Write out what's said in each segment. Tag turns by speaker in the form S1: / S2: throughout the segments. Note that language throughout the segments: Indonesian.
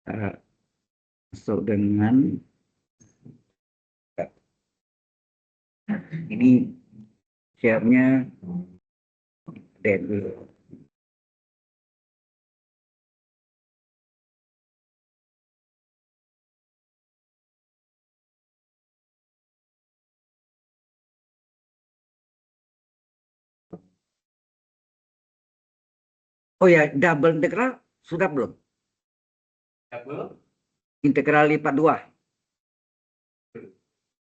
S1: masuk dengan ini share-nya dan dulu. Oh ya, double integral sudah belum?
S2: Double
S1: Integral lipat 2.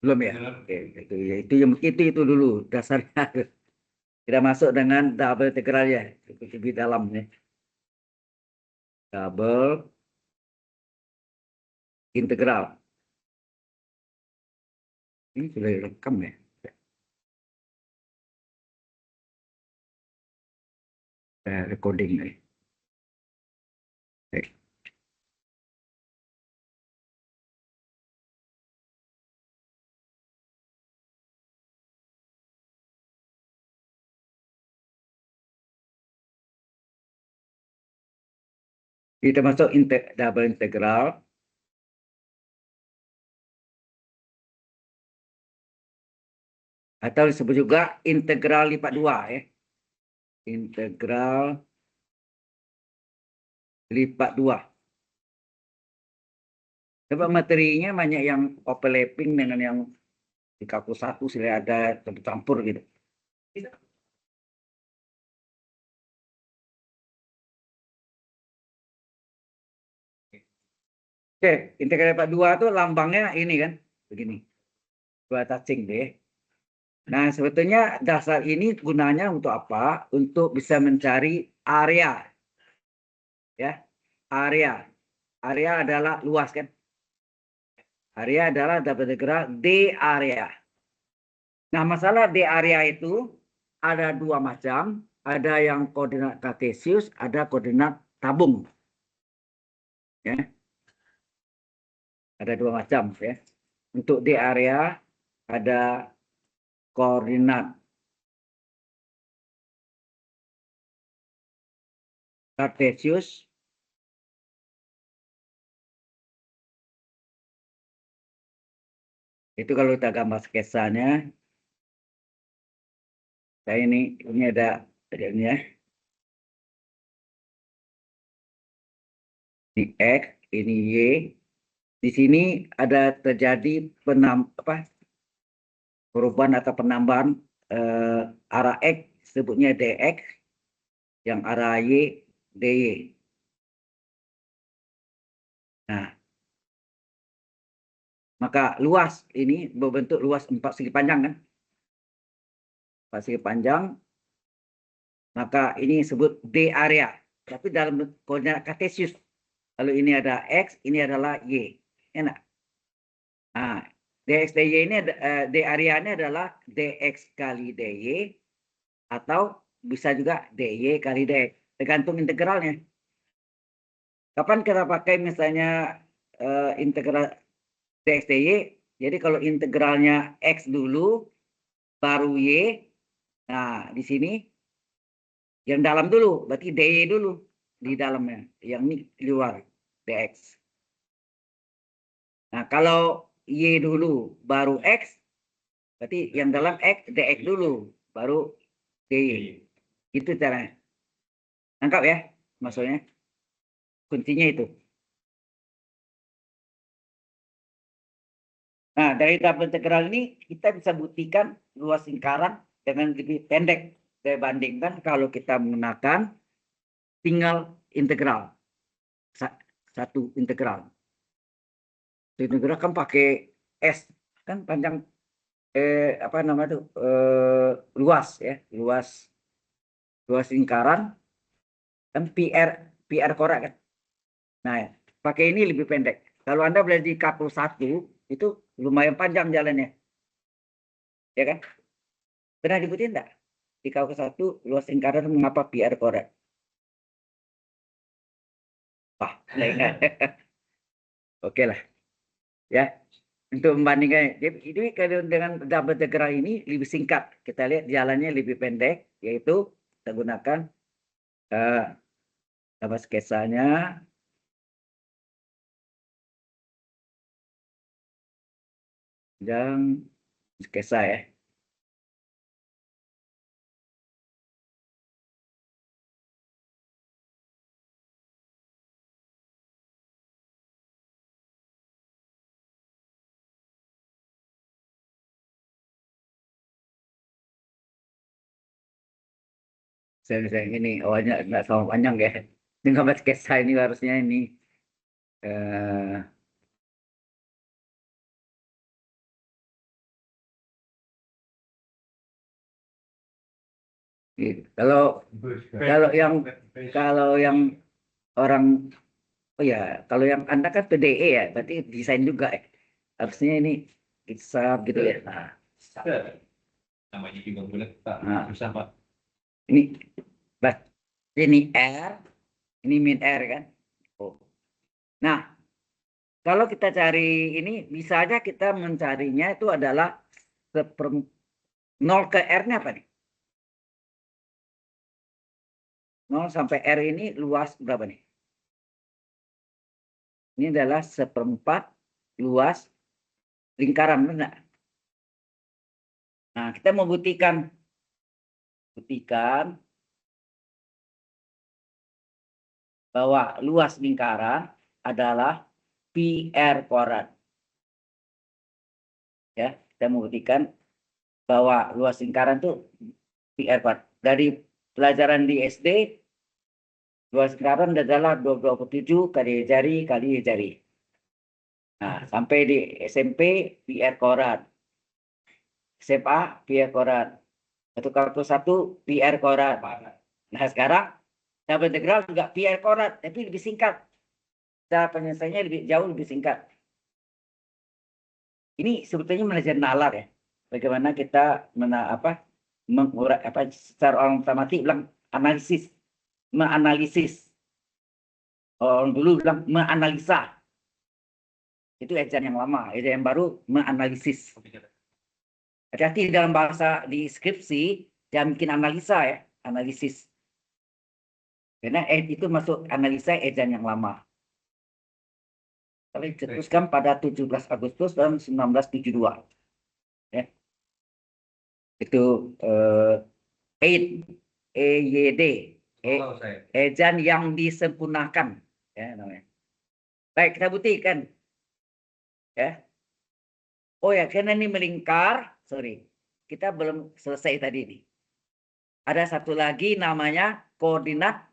S1: Belum ya?
S2: belum.
S1: Oke, itu dulu dasarnya. Kita masuk dengan double integral ya, lebih dalam ya. Double integral. Ini sudah direkam ya. Recording nih. Oke. Kita masuk double integral. Atau disebut juga integral lipat 2 ya. Integral lipat 2. Sebab materinya banyak yang overlapping dengan yang di kalkulus 1 sudah ada campur gitu. Oke, integral lipat 2 itu lambangnya ini kan, begini. Dua touching deh. Nah, sebetulnya dasar ini gunanya untuk apa? Untuk bisa mencari area. Ya, area. Area adalah luas kan? Area adalah dapat integral D area. Nah, masalah D area itu ada dua macam. Ada yang koordinat kartesius, ada koordinat tabung. Ya. Ada dua macam ya. Untuk D area ada koordinat kartesius itu kalau kita gambar sketsanya, saya ini ada ini ya. Ini X, ini Y. Di sini ada terjadi perubahan atau penambahan arah X, sebutnya dx, yang arah Y, dy. Nah, maka luas ini berbentuk luas 4 segi panjang kan? 4 segi panjang, maka ini disebut D area. Tapi dalam koordinat kartesius, kalau ini ada X, ini adalah Y. Enak. Nah, dx dy ini D areanya adalah dx kali dy atau bisa juga dy kali dx, tergantung integralnya. Kapan kita pakai misalnya integral dx dy, jadi kalau integralnya x dulu baru y, nah di sini yang dalam dulu berarti dy dulu di dalamnya, yang ini di luar dx. Nah kalau y dulu baru x, berarti yang dalam x dx dulu baru dy. Itu caranya. Lengkap ya maksudnya, kuncinya itu. Nah, dari double integral ini kita bisa buktikan luas lingkaran dengan lebih pendek dibandingkan kalau kita menggunakan tinggal integral. Satu integral. Integral kan pakai S, kan panjang apa namanya itu luas ya, luas lingkaran kan PR korak kan. Nah, pakai ini lebih pendek. Kalau Anda belajar di kalkulus 1 itu lumayan panjang jalannya. Ya kan? Pernah diikutin enggak? Di kalkulus 1 luas lingkaran mengapa PR korak? Wah, ingat. Oke lah. Ya, untuk membandingkan. Jadi kalau dengan double integral ini lebih singkat. Kita lihat jalannya lebih pendek, yaitu kita gunakan gambar sketsanya. Panjang skesa ya. Saya ini awalnya nggak sama panjang ya. Ini gambar skesa ini harusnya ini. eh kalau kalau yang orang oh ya kalau yang Anda kan PDE ya, berarti desain juga ya. Harusnya ini kisah gitu ya. Nah,
S2: Namanya juga bulat, Pak.
S1: Nah.
S2: Susah, Pak.
S1: ini ini R, ini min R kan. Oh. Nah, kalau kita cari ini bisa aja kita mencarinya itu adalah 0 ke R-nya apa nih? 0 sampai R ini luas berapa nih? Ini adalah 1/4 luas lingkaran, benar? Nah, kita mau buktikan bahwa luas lingkaran adalah PR kuadrat. Ya, kita mau buktikan bahwa luas lingkaran itu PR kuadrat. Dari pelajaran di SD, luas lingkaran adalah 27 kali jari. Nah, sampai di SMP PR kuadrat. SMA PR kuadrat. 1/1 PR kuadrat. Nah, sekarang double integral juga PR kuadrat, tapi lebih singkat. Cara penyelesaiannya jauh lebih singkat. Ini sebetulnya belajar nalar ya. Bagaimana kita mengurai secara orang matematik bilang menganalisis. Orang dulu bilang menganalisa. Itu ejaan yang lama, ejaan yang baru menganalisis. Hati-hati dalam bahasa di skripsi jangan bikin analisa ya, analisis. Karena itu masuk analisa ejaan yang lama. Tapi diteruskan pada 17 Agustus tahun 1972. Ya. Itu EYD, ejaan yang disempurnakan, ya namanya. Baik, kita buktikan, ya. Oh ya, karena ini melingkar, sorry, kita belum selesai tadi ini. Ada satu lagi namanya koordinat.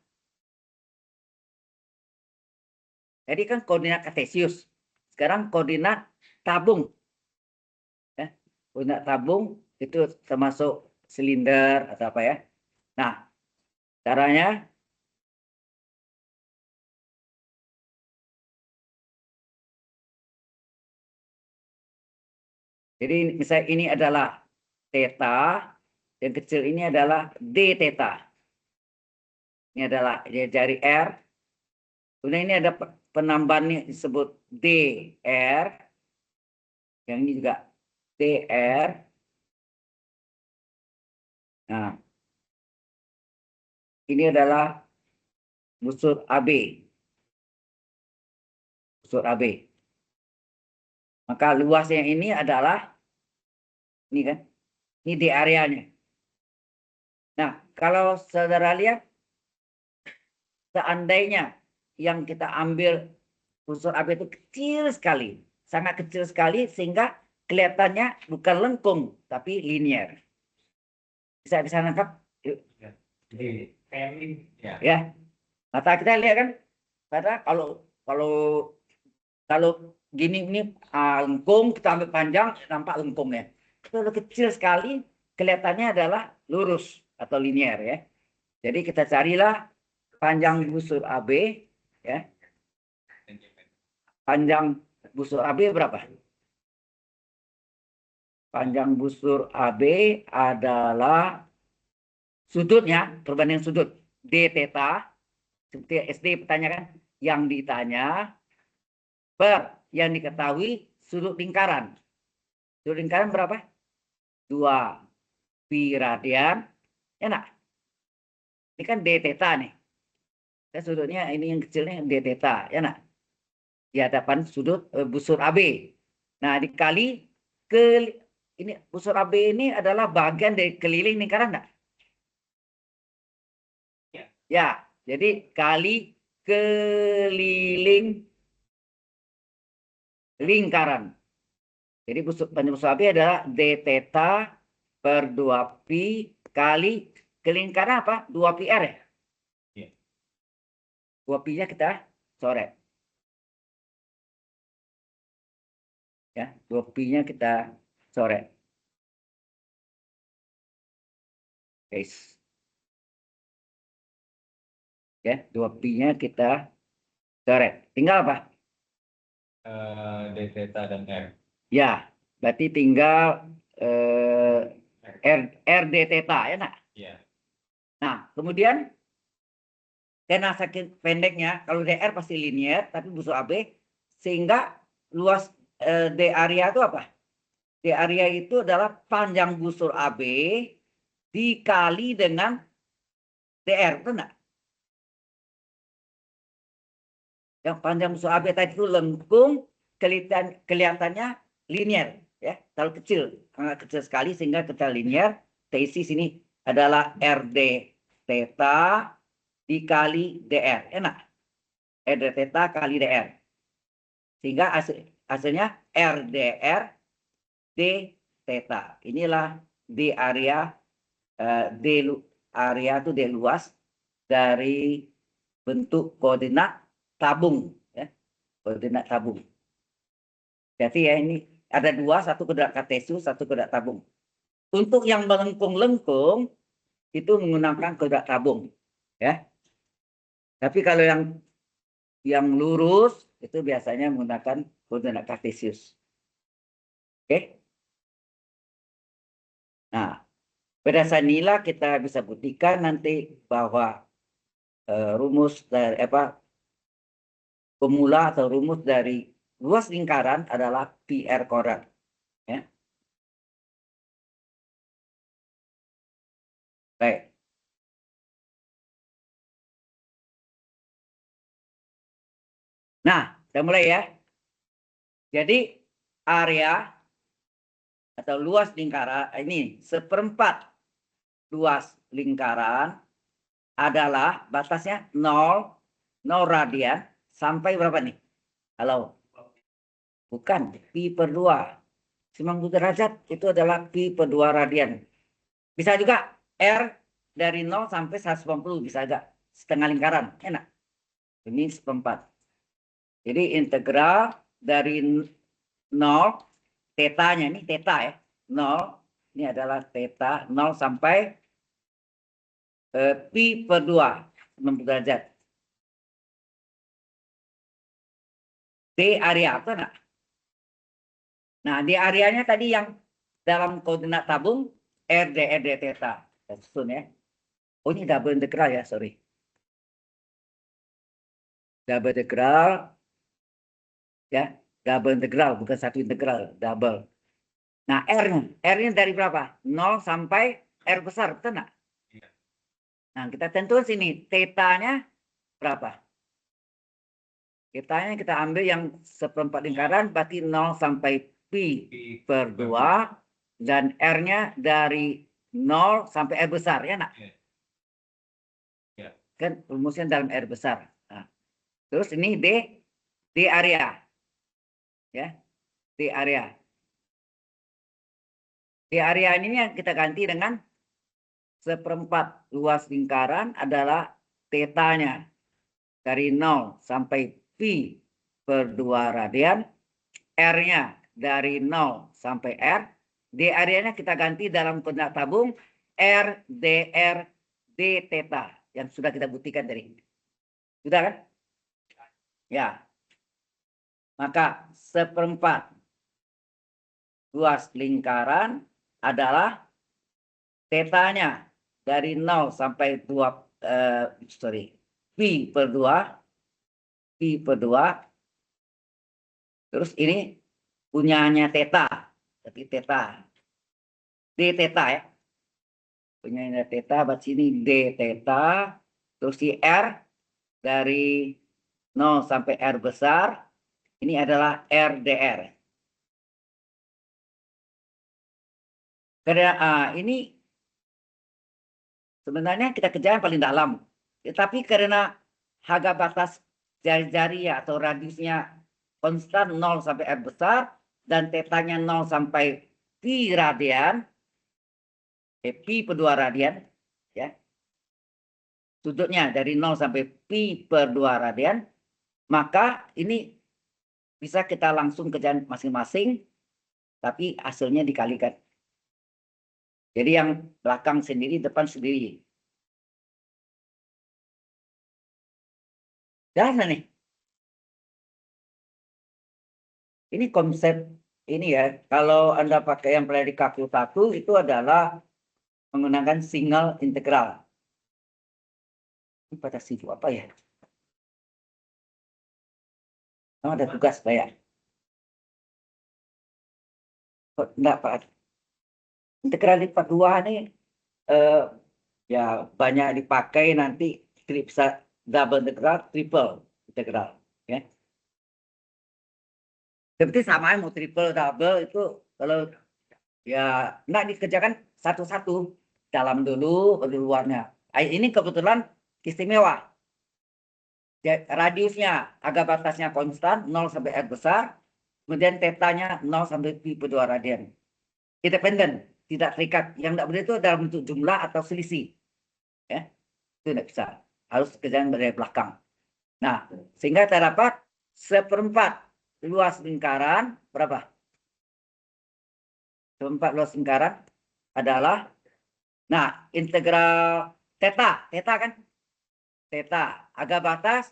S1: Jadi kan koordinat kartesius. Sekarang koordinat tabung. Ya. Koordinat tabung itu termasuk silinder atau apa ya. Nah, caranya jadi misalnya ini adalah theta, yang kecil ini adalah d theta. Ini adalah jari R. Kemudian ini ada penambahannya disebut dr. Yang ini juga dr. Nah, ini adalah busur AB. Busur AB. Maka luasnya ini adalah ini kan. Ini di areanya. Nah, kalau saudara lihat seandainya yang kita ambil busur AB itu kecil sekali, sangat kecil sekali sehingga kelihatannya bukan lengkung tapi linear. Bisa nangkap? Yuk. Ya. Mata kita lihat kan, karena kalau gini ini lengkung, kita ambil panjang nampak lengkung ya. Kalau kecil sekali kelihatannya adalah lurus atau linear ya. Jadi kita carilah panjang busur AB ya. Panjang busur AB berapa? Panjang busur AB adalah sudutnya, perbandingan sudut d theta, seperti SD pertanyakan, yang ditanya per yang diketahui sudut lingkaran. Sudut lingkaran berapa? 2 pi radian. Ya nak? Ini kan d theta nih. Sudutnya ini yang kecilnya d theta, ya nak? Di hadapan sudut busur AB. Nah, dikali ini busur AB ini adalah bagian dari keliling lingkaran enggak?
S2: Ya.
S1: Ya, jadi kali keliling lingkaran. Jadi panjang busur AB adalah d theta per 2 pi kali kelingkaran apa? 2 pi r ya?
S2: Iya.
S1: 2 pi-nya kita coret. Ya, 2 pi-nya kita coret. Guys. Ya, 2 pi-nya kita coret. Tinggal apa?
S2: D theta dan R.
S1: Ya, berarti tinggal R d theta ya nak?
S2: Iya.
S1: Nah, kemudian karena sakit pendeknya, kalau DR pasti linear, tapi busur AB, sehingga luas D area itu apa? D area itu adalah panjang busur AB dikali dengan DR, betul nggak? Yang panjang busur AB tadi itu lengkung, kelihatannya linear, ya, terlalu kecil, sangat kecil sekali sehingga kita linear. Tesis ini adalah RD theta dikali DR, enak. RD theta kali DR. Sehingga hasilnya RDR D theta. Inilah D area, area itu D luas dari bentuk koordinat tabung. Ya. Koordinat tabung. Jadi ya ini ada dua, satu koordinat kartesius, satu koordinat tabung. Untuk yang melengkung-lengkung itu menggunakan koordinat tabung. Ya. Tapi kalau yang lurus itu biasanya menggunakan koordinat kartesius. Oke. Nah, berdasarkan inilah kita bisa buktikan nanti bahwa rumus dari pemula atau rumus dari luas lingkaran adalah PR kuadrat. Ya. Baik. Nah, kita mulai ya. Jadi area atau luas lingkaran ini seperempat luas lingkaran adalah batasnya 0 radian sampai berapa nih? Halo. Bukan, pi per 2. 90 derajat itu adalah pi per 2 radian. Bisa juga R dari 0 sampai 180 bisa agak setengah lingkaran. Enak. Ini seperempat. Jadi integral dari 0, tetanya ini teta ya. 0, ini adalah teta 0 sampai pi per 2, 90 derajat. D area apa enggak? Nah, di areanya tadi yang dalam koordinat tabung RD theta. Susun ya. Oh, ini double integral ya, sorry. Double integral ya, double integral bukan satu integral, double. Nah, R-nya dari berapa? 0 sampai R besar, betul enggak? Nah, kita tentukan sini tetanya berapa? Tetanya kita ambil yang seperempat lingkaran berarti 0 sampai pi per 2 dan R-nya dari 0 sampai R besar ya nak?
S2: Ya.
S1: Kan rumusnya dalam R besar. Nah, terus ini D area. Ya. D area. D area ini yang kita ganti dengan seperempat luas lingkaran adalah tetanya dari 0 sampai pi per 2 radian. R-nya dari 0 sampai R. D area-nya kita ganti dalam koordinat tabung R, DR, D theta yang sudah kita buktikan tadi. Sudah kan? Ya. Maka seperempat luas lingkaran adalah tetanya dari 0 sampai 2 pi per 2 terus ini punyanya theta, tapi theta D theta ya, punyanya theta berarti ini D theta, terus si R dari 0 sampai R besar ini adalah RDR. Karena ini sebenarnya kita kerja yang paling dalam. Tetapi karena harga batas jari-jari atau radiusnya konstan 0 sampai R besar dan tetanya 0 sampai pi radian, pi per 2 radian, ya. Sudutnya dari 0 sampai pi per 2 radian, maka ini bisa kita langsung kerjaan masing-masing, tapi hasilnya dikalikan. Jadi yang belakang sendiri, depan sendiri. Jelas nih. Ini konsep ini ya. Kalau Anda pakai yang pernah di kalkulus 1 itu adalah menggunakan single integral. Ini pada situ apa ya? Oh, ada tugas bayar. Oh, enggak, Pak. Integral lipat 2 nih ya banyak dipakai nanti bisa double integral, triple integral, ya. Seperti sama mau triple double itu kalau ya enggak dikerjakan satu-satu, dalam dulu baru luarnya. Ini kebetulan istimewa. Radiusnya agak batasnya konstan 0 sampai R besar, kemudian tetanya 0 sampai pi per 2 radian. Independen, tidak terikat. Yang tidak boleh itu dalam bentuk jumlah atau selisih. Ya, itu tidak bisa. Harus kerjaan dari belakang. Nah, sehingga terdapat seperempat luas lingkaran berapa? Seperempat luas lingkaran adalah, nah, integral theta kan? Theta agak batas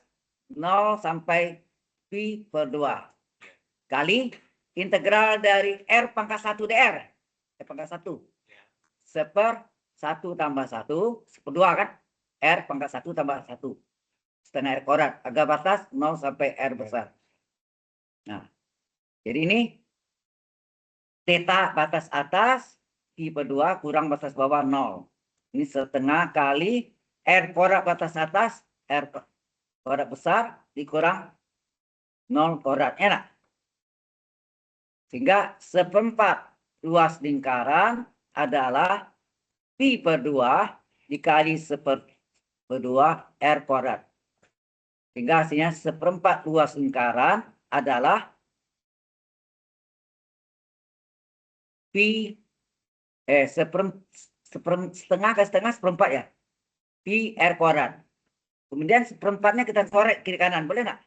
S1: 0 sampai pi per 2 kali integral dari R pangkat 1 dr. R pangkat 1. Seper 1 tambah 1, seper 2 kan? R pangkat 1 tambah 1. Setengah R kuadrat. Agak batas 0 sampai R besar. Nah, jadi ini theta batas atas, pi per 2 kurang batas bawah 0. Ini setengah kali R kuadrat batas atas, R kuadrat besar dikurang 0 kuadrat. Enak. Sehingga seperempat luas lingkaran adalah pi per 2 dikali per 2 R kuadrat. Sehingga hasilnya seperempat luas lingkaran adalah pi setengah ke setengah seperempat ya. Pi R kuadrat. Kemudian seperempatnya kita korek kiri kanan, boleh nggak?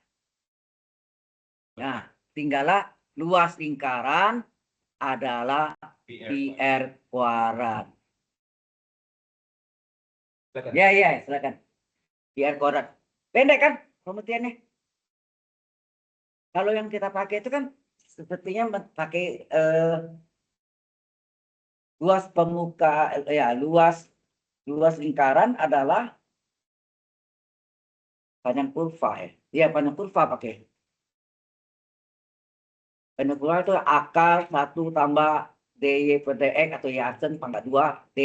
S1: Nah, tinggallah luas lingkaran adalah pi R kuadrat. Ya, silakan. Pi R kuadrat. Pendek kan pemutihannya? Kalau yang kita pakai itu kan sepertinya pakai luas pemuka ya luas lingkaran adalah panjang kurva ya. Iya, panjang kurva pakai. Panjang kurva itu akar 1 tambah dy per dx atau y aksen pangkat 2 d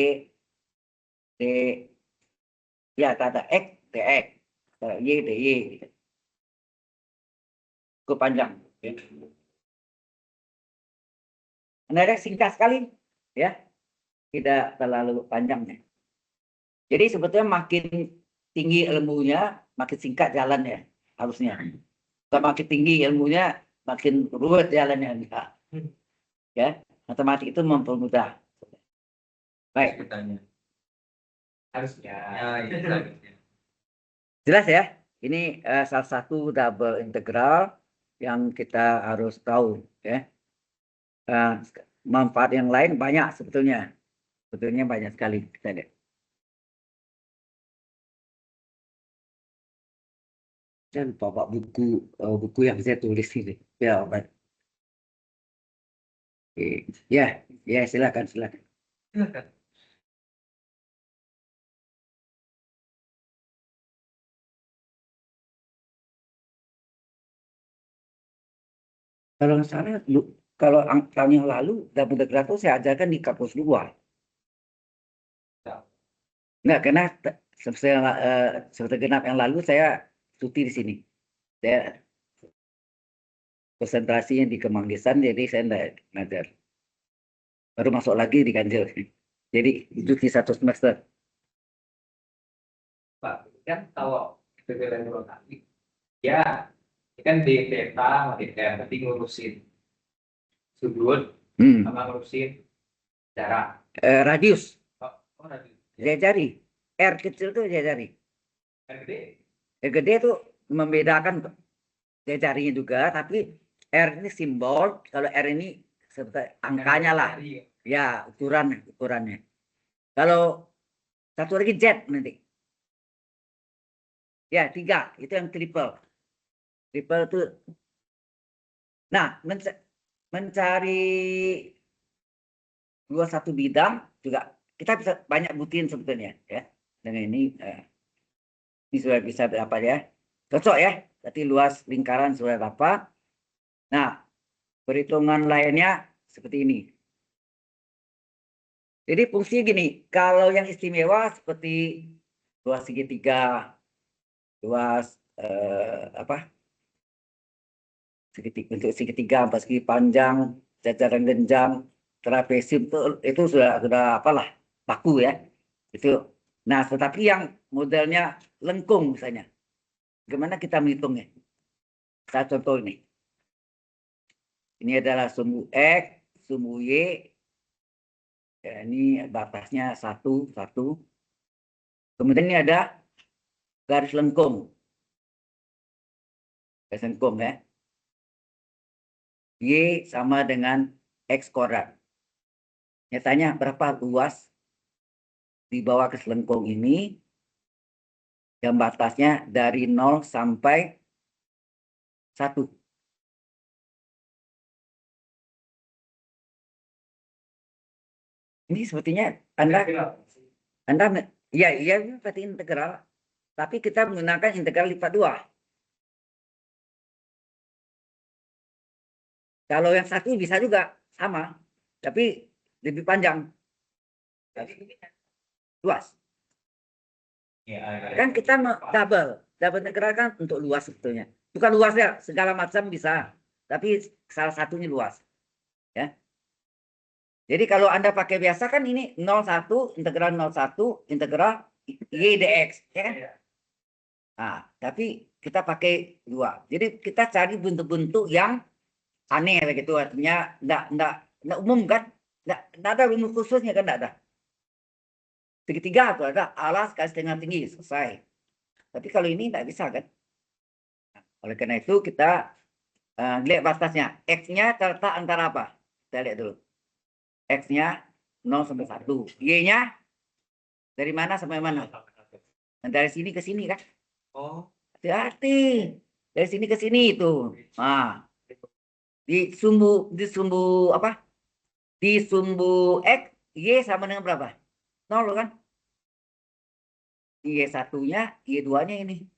S1: ya ada x dx y dy gitu. Cukup panjang. Nah, singkat sekali ya, tidak terlalu panjangnya. Jadi sebetulnya makin tinggi ilmunya, makin singkat jalannya harusnya. Kalau makin tinggi ilmunya, makin ruwet jalannya. Ya, matematik itu mempermudah. Baik.
S2: Harusnya.
S1: Jelas ya. Ini salah satu double integral yang kita harus tahu. Ya. Manfaat yang lain banyak sebetulnya. Sebetulnya banyak sekali. Kita lihat. Saya lupa Pak buku yang saya tulis ini. Ya, Pak. Ya, silakan. Kalau nggak salah, kalau tahun yang lalu double integral itu saya ajarkan di kampus 2. Enggak, karena semester genap yang lalu saya cuti di sini. Saya konsentrasinya di Kemanggisan, jadi saya enggak ngajar. baru masuk lagi diganjil. Jadi cuti 1 semester.
S2: Pak, kan kalau PPLN rotasi, ya ini kan di theta sama di R, nanti ngurusin sudut sama ngurusin jarak.
S1: Radius,
S2: Oh, nanti
S1: jari. R kecil tuh jari.
S2: R gede.
S1: R gede tuh membedakan jarinya juga, tapi R ini simbol, kalau R ini seperti angkanya lah. Ya, ukurannya. Kalau satu lagi Z nanti. Ya, 3. Itu yang triple. Triple itu. Nah, mencari satu bidang juga kita bisa banyak buktiin sebetulnya ya. Dengan ini sudah bisa berapa ya? Cocok ya. Berarti luas lingkaran sudah dapat. Nah, perhitungan lainnya seperti ini. Jadi fungsi gini, kalau yang istimewa seperti luas segitiga, luas bentuk segitiga, persegi panjang, jajaran genjang, trapesium itu sudah apalah baku ya. Itu. Nah, tetapi yang modelnya lengkung misalnya, gimana kita menghitungnya? Saya contoh ini. Ini adalah sumbu X, sumbu Y. Ya, ini batasnya 1. Kemudian ini ada garis lengkung. Garis lengkung ya. Y sama dengan X kuadrat. Nyatanya berapa luas di bawah garis lengkung ini? Yang batasnya dari 0 sampai 1. Ini sepertinya Anda ya berarti integral, tapi kita menggunakan integral lipat 2. Kalau yang 1 bisa juga sama, tapi lebih panjang. Luas. Kan kita double integral kan untuk luas sebetulnya. Bukan luas ya, segala macam bisa, tapi salah satunya luas. Ya. Jadi kalau Anda pakai biasa kan ini 01 integral 01 integral y dx ya. Nah, tapi kita pakai 2. Jadi kita cari bentuk-bentuk yang aneh begitu, artinya enggak umum kan? Enggak ada rumus khususnya kan, enggak ada. Segitiga itu ada alas kali setengah tinggi selesai. Tapi kalau ini enggak bisa kan? Oleh karena itu kita lihat batasnya. X-nya terletak antara apa? Kita lihat dulu. X-nya 0 sampai 1. Y-nya dari mana sampai mana? Dari sini ke sini kan? Oh, hati-hati. Dari sini ke sini itu. Nah, di sumbu apa? Di sumbu X, Y sama dengan berapa? 0 kan? Y satunya, Y duanya ini.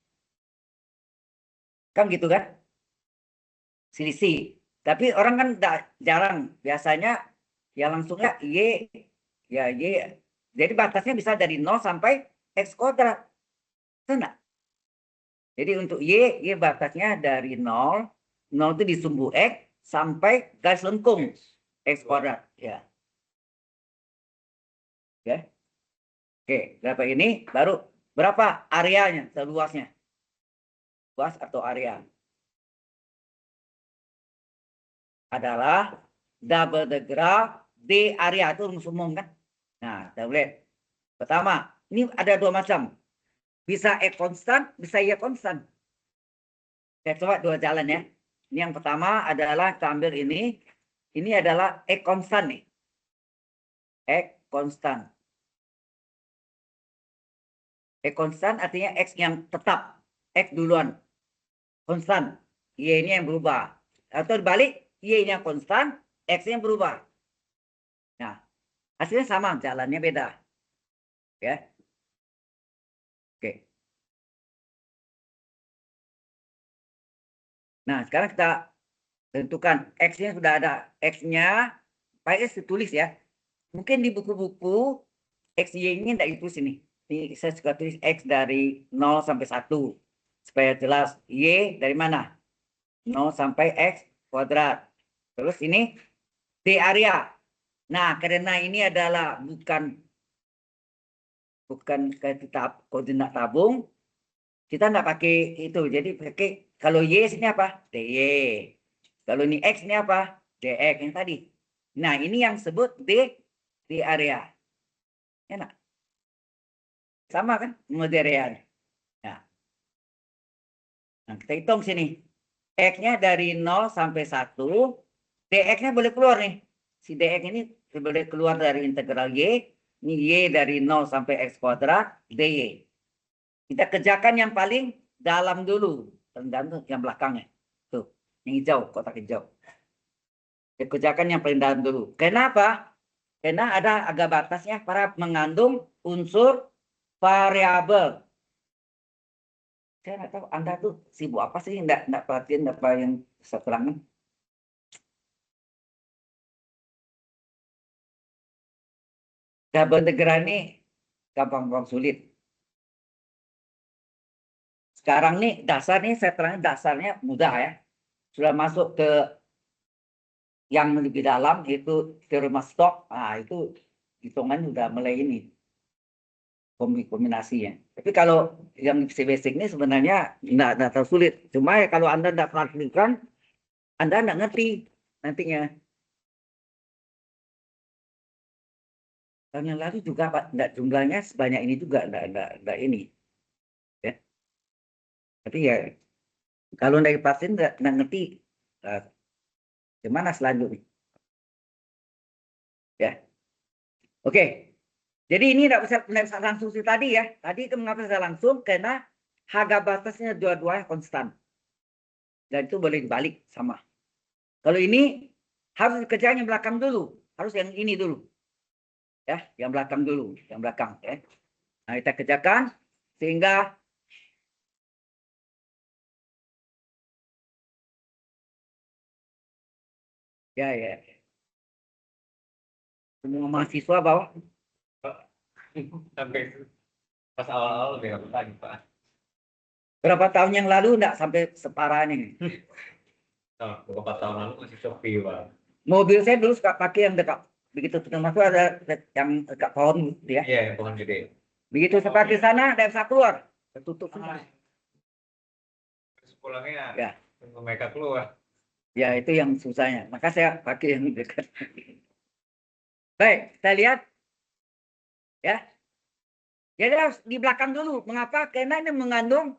S1: Kan gitu kan? Selisih. Tapi orang kan jarang. Biasanya ya langsungnya Y, ya Y. Jadi batasnya bisa dari 0 sampai X kuadrat. Enggak. Jadi untuk Y batasnya dari 0. 0 itu di sumbu X sampai garis lengkung X kuadrat. Ya. Ya. Oke, berapa ini? Baru berapa areanya, seluasnya? Luas atau area? Adalah double integral D area, itu rumus umum kan? Nah, kita lihat. Pertama, ini ada 2 macam. Bisa X konstan, bisa Y konstan. Saya coba 2 jalan ya. Ini yang pertama adalah kita ambil ini. Ini adalah X konstan nih. X konstan. X konstan artinya X yang tetap. X duluan. Konstan. Y ini yang berubah. Atau dibalik, Y-nya konstan, X-nya berubah. Nah, hasilnya sama, jalannya beda. Ya. Oke. Nah, sekarang kita tentukan X-nya sudah ada. X-nya, pakai ditulis ya. Mungkin di buku-buku, XY-nya tidak itu sini. Ini saya suka tulis X dari 0 sampai 1. Supaya jelas. Y dari mana? 0 sampai X kuadrat. Terus ini D area. Nah, karena ini adalah bukan koordinat tabung, kita nggak pakai itu. Jadi pakai kalau Y sini apa? DY. Kalau ini X ini apa? DX yang tadi. Nah, ini yang sebut D area. Enak. Sama kan? Mode area. Nah, kita hitung sini. X-nya dari 0 sampai 1. DX-nya boleh keluar nih. Si DX ini boleh keluar dari integral Y. Ini Y dari 0 sampai X kuadrat. DY. Kita kerjakan yang paling dalam dulu. Dan yang belakangnya. Tuh. Yang hijau. Kotak hijau. Kita kerjakan yang paling dalam dulu. Kenapa? Karena ada agak batasnya para mengandung unsur variabel. Saya nggak tahu Anda tuh sibuk apa sih, nggak perhatiin apa yang saya terangkan. Double integral ini gampang sulit. Sekarang nih dasar nih saya terangkan dasarnya mudah ya. Sudah masuk ke yang lebih dalam yaitu teorema Stokes. Nah itu hitungan udah mulai ini kombinasinya. Tapi kalau yang basic ini sebenarnya nggak terlalu sulit. Cuma ya kalau Anda nggak praktikkan, Anda nggak ngerti nantinya. Tahun yang lalu juga Pak, enggak, jumlahnya sebanyak ini juga enggak ini. Ya. Tapi ya kalau dari pasien enggak ngerti gimana selanjutnya. Ya. Oke. Jadi ini enggak bisa langsung sih tadi ya. Tadi itu mengapa bisa langsung karena harga batasnya dua-duanya konstan. Dan itu boleh dibalik sama. Kalau ini harus dikerjain yang belakang dulu. Harus yang ini dulu. Ya, yang belakang dulu, yang belakang ya. Nah, kita kerjakan sehingga ya semua mahasiswa bawah
S2: Sampai pas awal-awal lebih apa lagi Pak?
S1: berapa tahun yang lalu enggak sampai separah ini.
S2: Beberapa tahun lalu masih sepi Pak.
S1: Mobil saya dulu suka pakai yang dekat, begitu kita masuk ada yang dekat pohon gitu ya.
S2: Iya, yang pohon gede.
S1: Begitu saya pakai sana, tidak bisa keluar, tertutup semua.
S2: Terus pulangnya
S1: Ya,
S2: mereka keluar.
S1: ya itu yang susahnya. Maka saya pakai yang dekat. Baik, kita lihat ya. Jadi harus di belakang dulu. Mengapa? Karena ini mengandung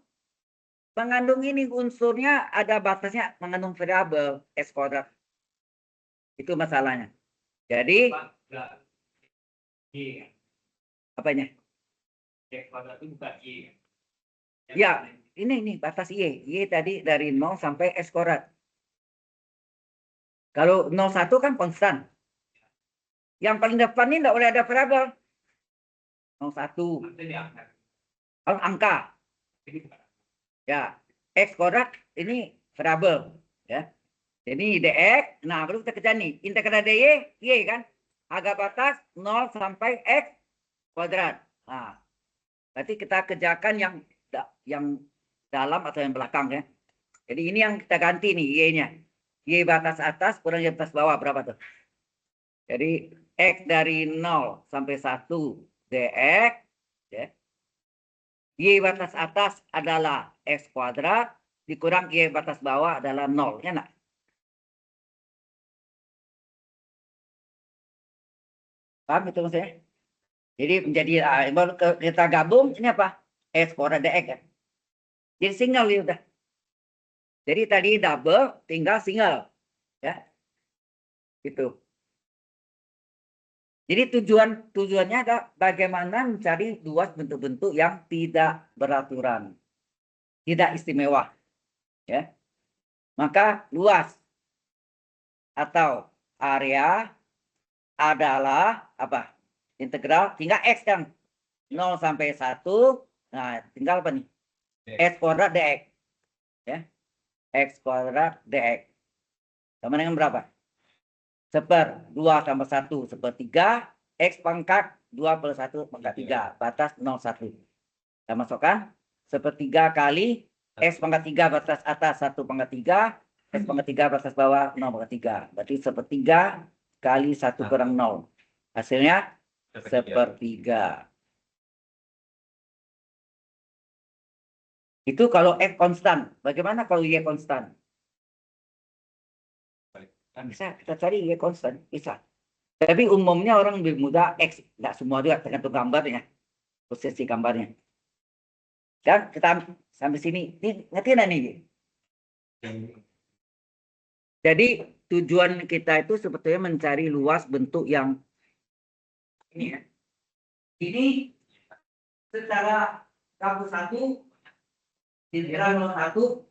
S1: ini unsurnya ada batasnya, mengandung variabel S kuadrat. Itu masalahnya. Jadi apanya?
S2: X kuadrat itu bukan Y.
S1: Ya, ini batas Y. Y tadi dari 0 sampai S kuadrat. Kalau 01 kan konstan. Yang paling depan ini tidak boleh ada variabel. 01. Harus angka. Ya, X kuadrat ini variabel. Ya. Jadi dx, nah baru kita kerja nih. Integral dy, y kan? Harga batas 0 sampai x kuadrat. Nah, berarti kita kerjakan yang dalam atau yang belakang ya. Jadi ini yang kita ganti nih y-nya. Y batas atas kurang y batas bawah berapa tuh? Jadi x dari 0 sampai 1 dx ya. Y batas atas adalah x kuadrat dikurang y batas bawah adalah 0 ya nak? Paham itu maksudnya? Jadi menjadi kita gabung ini apa? X kuadrat dx kan? Jadi single ya udah. Jadi tadi double tinggal single ya. Gitu. Jadi tujuannya adalah bagaimana mencari luas bentuk-bentuk yang tidak beraturan, tidak istimewa, ya. Maka luas atau area adalah apa? Integral tinggal x kan 0 sampai 1. Nah, tinggal apa nih? X kuadrat dx, ya. X kuadrat dx sama dengan berapa? 1/2 tambah 1 1/3 X pangkat 2 per 1 pangkat 3 batas 0,1. Kita masukkan 1/3 kali X pangkat 3 batas atas 1/3 X pangkat 3 batas bawah 0/3. Berarti 1/3 kali 1 kurang 0. Hasilnya sepertiga. Itu kalau F konstan. Bagaimana kalau Y konstan? Bisa kita cari Y konstan. Bisa. Tapi umumnya orang lebih mudah X. Nggak semua juga, tergantung gambarnya. Posisi gambarnya. Dan kita sampai sini. Ini ngerti nggak nih? Jadi tujuan kita itu sebetulnya mencari luas bentuk yang ini ya. Ini secara kampus 1 integral 01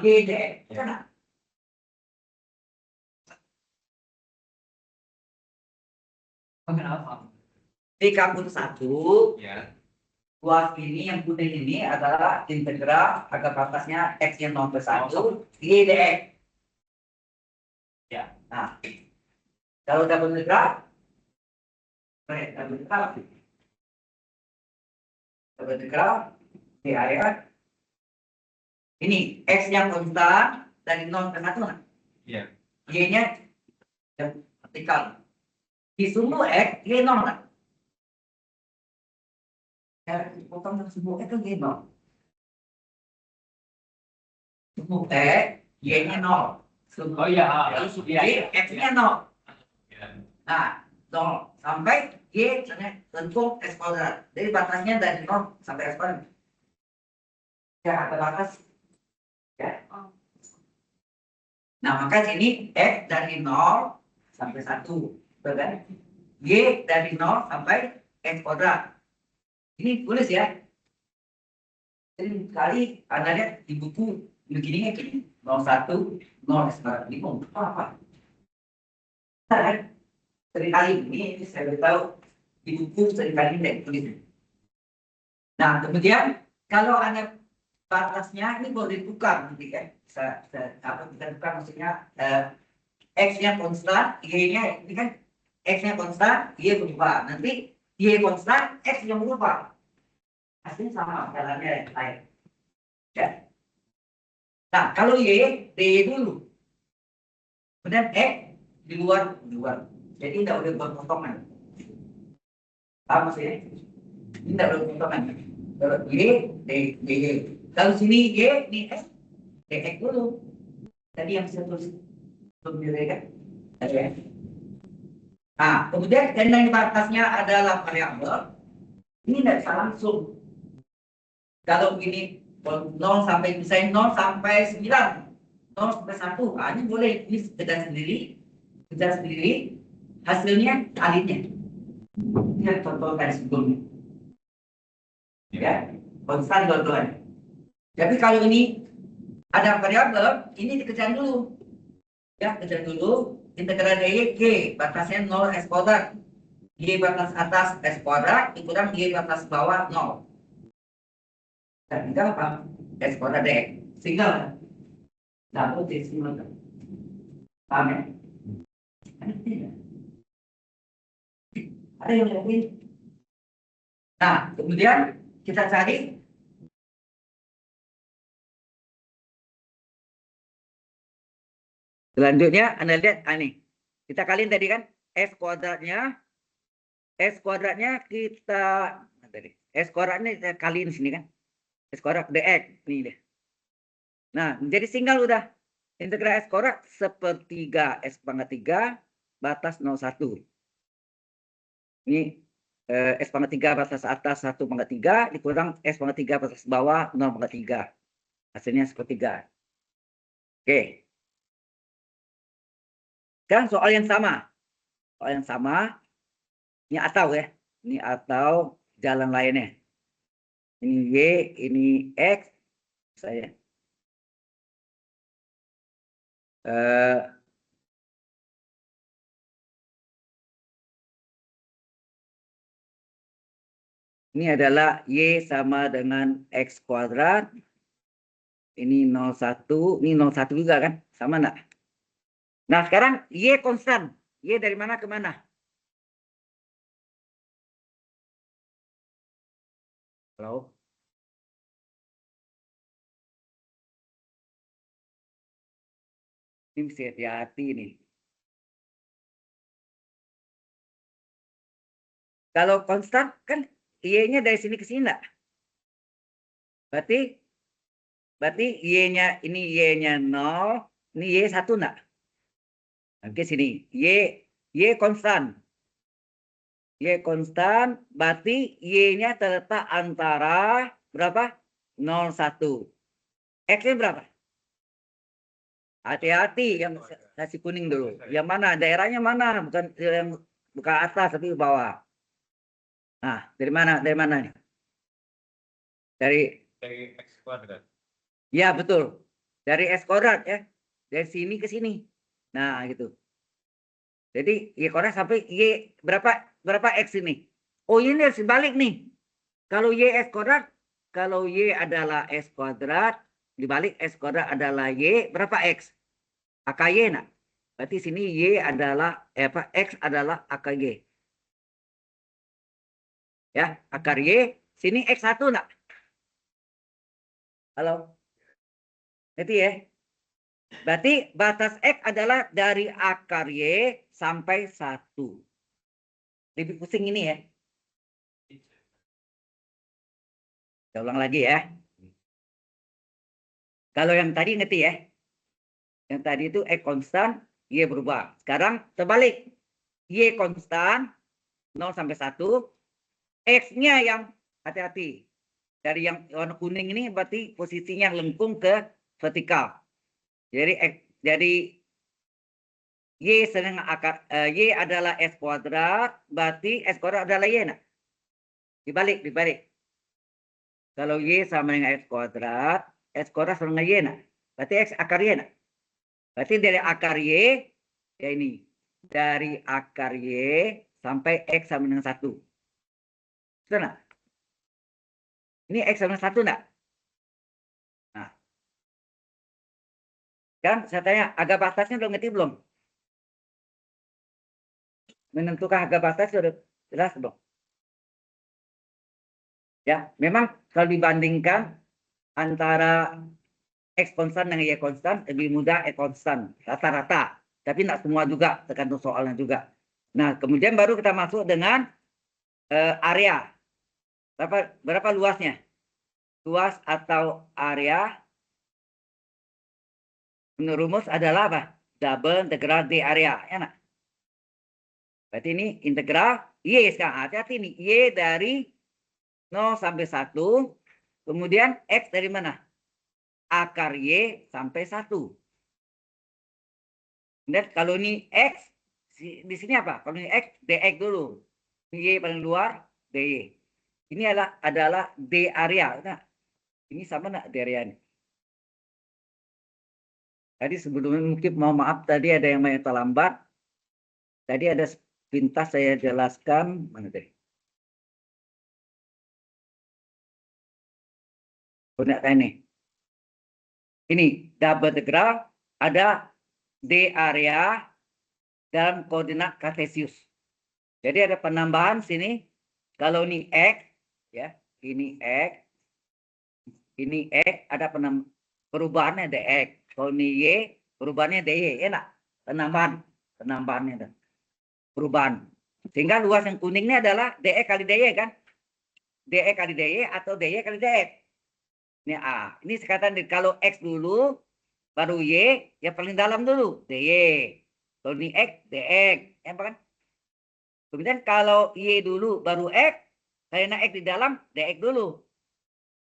S1: GDX. Kan?
S2: Kenapa?
S1: Di kampus 1
S2: Ya.
S1: luas ini yang putih ini adalah integral agar batasnya X-nya 0 ke 1 GDX.
S2: Ya.
S1: Nah, kalau double integral di area ini X-nya konstan dari 0 ke 1 kan?
S2: Ya.
S1: Y-nya vertikal. Di sumbu X, Y 0 kan? Potong dari sumbu X itu Y 0. Sumbu X, Y-nya 0. Sumbu
S2: Oh iya.
S1: sumbu Y, X-nya 0.
S2: Ya.
S1: Nah, 0 sampai Y tentu X kuadrat. Jadi batasnya dari 0 sampai X kuadrat. Ya, ada batas. Ya. Nah, maka sini X dari 0 sampai 1. Betul kan? Y dari 0 sampai X kuadrat. Ini tulis ya. Jadi kali Anda lihat di buku begini gini. 01, 0 X kuadrat. Ini apa? Nah, kan? Seringkali ini saya beritahu di buku seringkali tidak tulis. Nah, kemudian kalau Anda batasnya ini boleh ditukar nanti kan. Kita tukar maksudnya X-nya konstan, Y-nya ini kan X-nya konstan, Y berubah. Nanti Y konstan, X yang berubah. Hasilnya sama jalannya yang lain. Ya. Nah, kalau Y, D dulu. Kemudian X di luar. Jadi tidak boleh buat potongan. Paham maksudnya? Ini tidak boleh potongan. Kalau Y, D, Y. Kalau sini Y, ini X, X dulu. Tadi yang saya tulis sebelumnya kan? Ya. Nah, kemudian karena batasnya adalah variabel, ini tidak bisa langsung. Kalau ini 0 sampai misalnya 0 sampai 9, 0 sampai 1, ini boleh ini kerja sendiri, hasilnya kalinya. Ini contoh dari sebelumnya. Ya, konstan dua-duanya. Tapi kalau ini ada variabel, ini dikerjain dulu. Ya, kerjain dulu. Integral DY G, batasnya 0 X kuadrat. Y batas atas X kuadrat dikurang Y batas bawah 0. Dan tinggal apa? X kuadrat DX. Tinggal. Lalu disimulkan. Paham ya? Ada yang lebih. Nah, kemudian kita cari selanjutnya Anda lihat ini. Kita kaliin tadi kan S kuadratnya kita S kuadratnya kita kaliin sini kan. S kuadrat DX ini deh. Nah, jadi tinggal udah integral S kuadrat sepertiga S pangkat 3 batas 01. Ini S pangkat 3 batas atas 1 pangkat 3 dikurang S pangkat 3 batas bawah 0 pangkat 3. Hasilnya sepertiga. Oke. Sekarang soal yang sama. Soal yang sama. Ini atau ya. Ini atau jalan lainnya. Ini Y, ini X. Saya. Ini adalah Y sama dengan X kuadrat. Ini 01. Ini 01 juga kan? Sama enggak? Nah, sekarang Y konstan. Y dari mana ke mana? Halo? Ini mesti hati-hati nih. Kalau konstan kan Y-nya dari sini ke sini enggak? Berarti Y-nya ini Y-nya 0, ini Y 1 enggak? Oke sini. Y konstan. Y konstan, berarti Y-nya terletak antara berapa? 0, 1. X-nya berapa? Hati-hati yang kasih kuning dulu. Yang mana? Daerahnya mana? Bukan atas tapi bawah. Nah, dari mana? Dari mana nih? Dari
S2: X kuadrat.
S1: ya betul. Dari S kuadrat ya. Dari sini ke sini. Nah, gitu. Jadi Y kuadrat sampai Y berapa X ini? Oh, ini harus dibalik nih. Kalau Y S kuadrat, kalau Y adalah S kuadrat, dibalik S kuadrat adalah Y, berapa X? AKY nak. Berarti sini Y adalah X adalah AKY. Ya, akar Y, sini X1 nak. Halo. Berarti ya. Berarti batas X adalah dari akar Y sampai 1. Lebih pusing ini ya. Saya ulang lagi ya. Kalau yang tadi ngerti ya. Yang tadi itu X konstan, Y berubah. Sekarang terbalik. Y konstan, 0 sampai 1. X-nya yang hati-hati. Dari yang warna kuning ini berarti posisinya lengkung ke vertikal. Jadi Y sedang Y adalah S kuadrat, berarti S kuadrat adalah Y. Nah. Dibalik. Kalau Y sama dengan S kuadrat sama dengan Y. Nah. Berarti X akar Y. Nah. Berarti dari akar Y, ya ini. Dari akar Y sampai X sama dengan 1. Betul nggak? Ini X sama 1 enggak? Nah. Kan saya tanya, agak batasnya udah ngerti belum? Menentukan harga batas sudah jelas belum? Ya, memang kalau dibandingkan antara X konstan dengan Y konstan, lebih mudah X konstan, rata-rata. Tapi tidak semua juga, tergantung soalnya juga. Nah, kemudian baru kita masuk dengan area. Berapa luasnya? Luas atau area menurut rumus adalah apa? Double integral D area. Ya, nak? Berarti ini integral Y sekarang. Hati-hati nih. Y dari 0 sampai 1. Kemudian X dari mana? Akar Y sampai 1. Dan kalau ini X, di sini apa? Kalau ini X, DX dulu. Y paling luar, DY. Ini adalah D area. Nah, ini sama nggak D area ini? Tadi sebelumnya mungkin mohon maaf tadi ada yang terlambat. Tadi ada pintas saya jelaskan. Mana tadi? Benar ini. Ini double integral ada D area dan koordinat kartesius. Jadi ada penambahan sini. Kalau ini X, ya, ini X, ada perubahannya DX. Kalau ini Y, perubahannya DY. Enak, penambahannya ada. Perubahan. Sehingga luas yang kuningnya adalah DX kali DY kan? DX kali DY atau DY kali DX. Ini A. Ini sekarang kalau X dulu, baru Y, ya paling dalam dulu, DY. Kalau ini X, DX. Ya kan? Kemudian kalau Y dulu, baru X, karena X di dalam, DX dulu.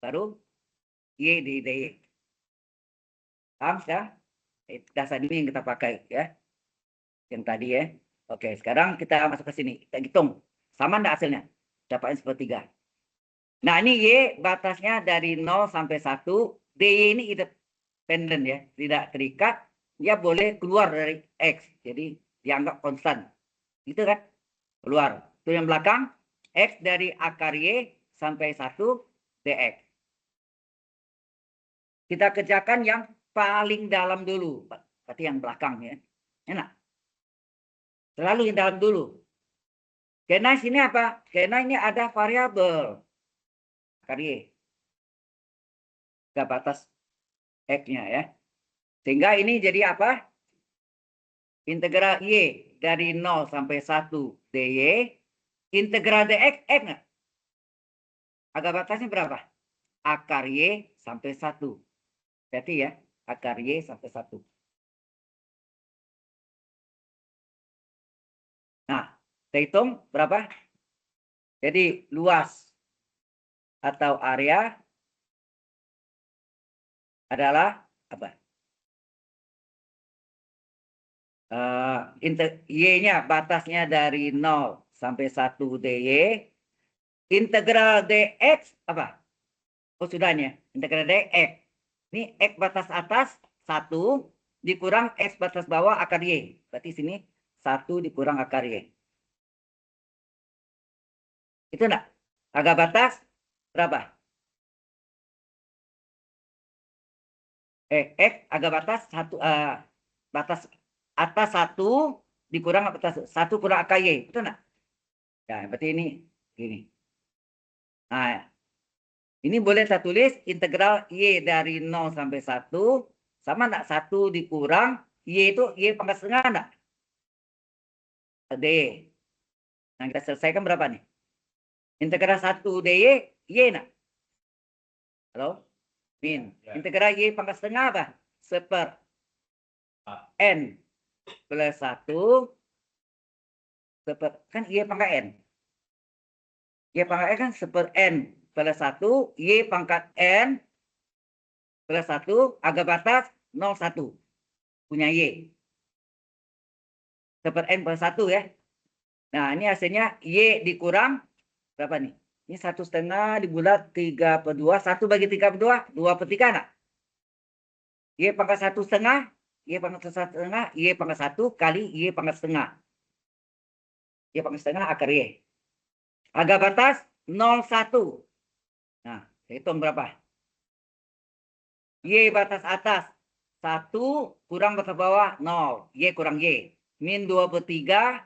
S1: Baru Y di DY. Paham ya? Dasar ini yang kita pakai ya. Yang tadi ya. Oke, sekarang kita masuk ke sini. Kita hitung. Sama enggak hasilnya? Dapatnya sepertiga. Nah, ini Y batasnya dari 0 sampai 1. DY ini independen ya. Tidak terikat. Dia boleh keluar dari X. Jadi dianggap konstan. Gitu kan? Keluar. Itu yang belakang. X dari akar Y sampai 1 DX. Kita kerjakan yang paling dalam dulu. Berarti yang belakang ya. Enak. Selalu yang dalam dulu. Karena sini apa? Karena ini ada variabel. Akar Y. Ke batas X-nya ya. Sehingga ini jadi apa? Integral Y dari 0 sampai 1 DY Integral dx, X nggak? Agak batasnya berapa? Akar Y sampai 1. Berarti ya, akar Y sampai 1. Nah, kita hitung berapa? Jadi luas atau area adalah apa? Y-nya batasnya dari 0 sampai 1 dy. Integral dx apa? Oh sudahnya. Integral dx. Ini x batas atas 1 dikurang x batas bawah akar y. Berarti sini 1 dikurang akar y. Itu enggak? Agak batas berapa? X agak batas 1 batas atas 1 dikurang atas 1 kurang akar y. Itu enggak? Ya, berarti ini gini. Nah, ini boleh saya tulis integral y dari 0 sampai 1 sama enggak 1 dikurang y itu y pangkat setengah enggak? D. Nah, kita selesaikan berapa nih? Integral 1 dy, y enggak? Halo? Min. Integral y pangkat setengah apa? Seper n plus 1 seper, kan y pangkat n. Y pangkat n kan seper n plus 1, y pangkat n plus 1 agak batas 0,1. Punya y. Seper n plus 1 ya. Nah, ini hasilnya y dikurang berapa nih? Ini 1,5 dibulat 3/2. 1 bagi 3/2, 2/3 enggak? Y pangkat 1,5, y pangkat 1,5, y pangkat 1 kali y pangkat setengah. Y pangkat setengah akar y. Agak batas 0,1. Nah, hitung berapa? Y batas atas 1 kurang batas bawah 0. Y kurang y. Min 2/3.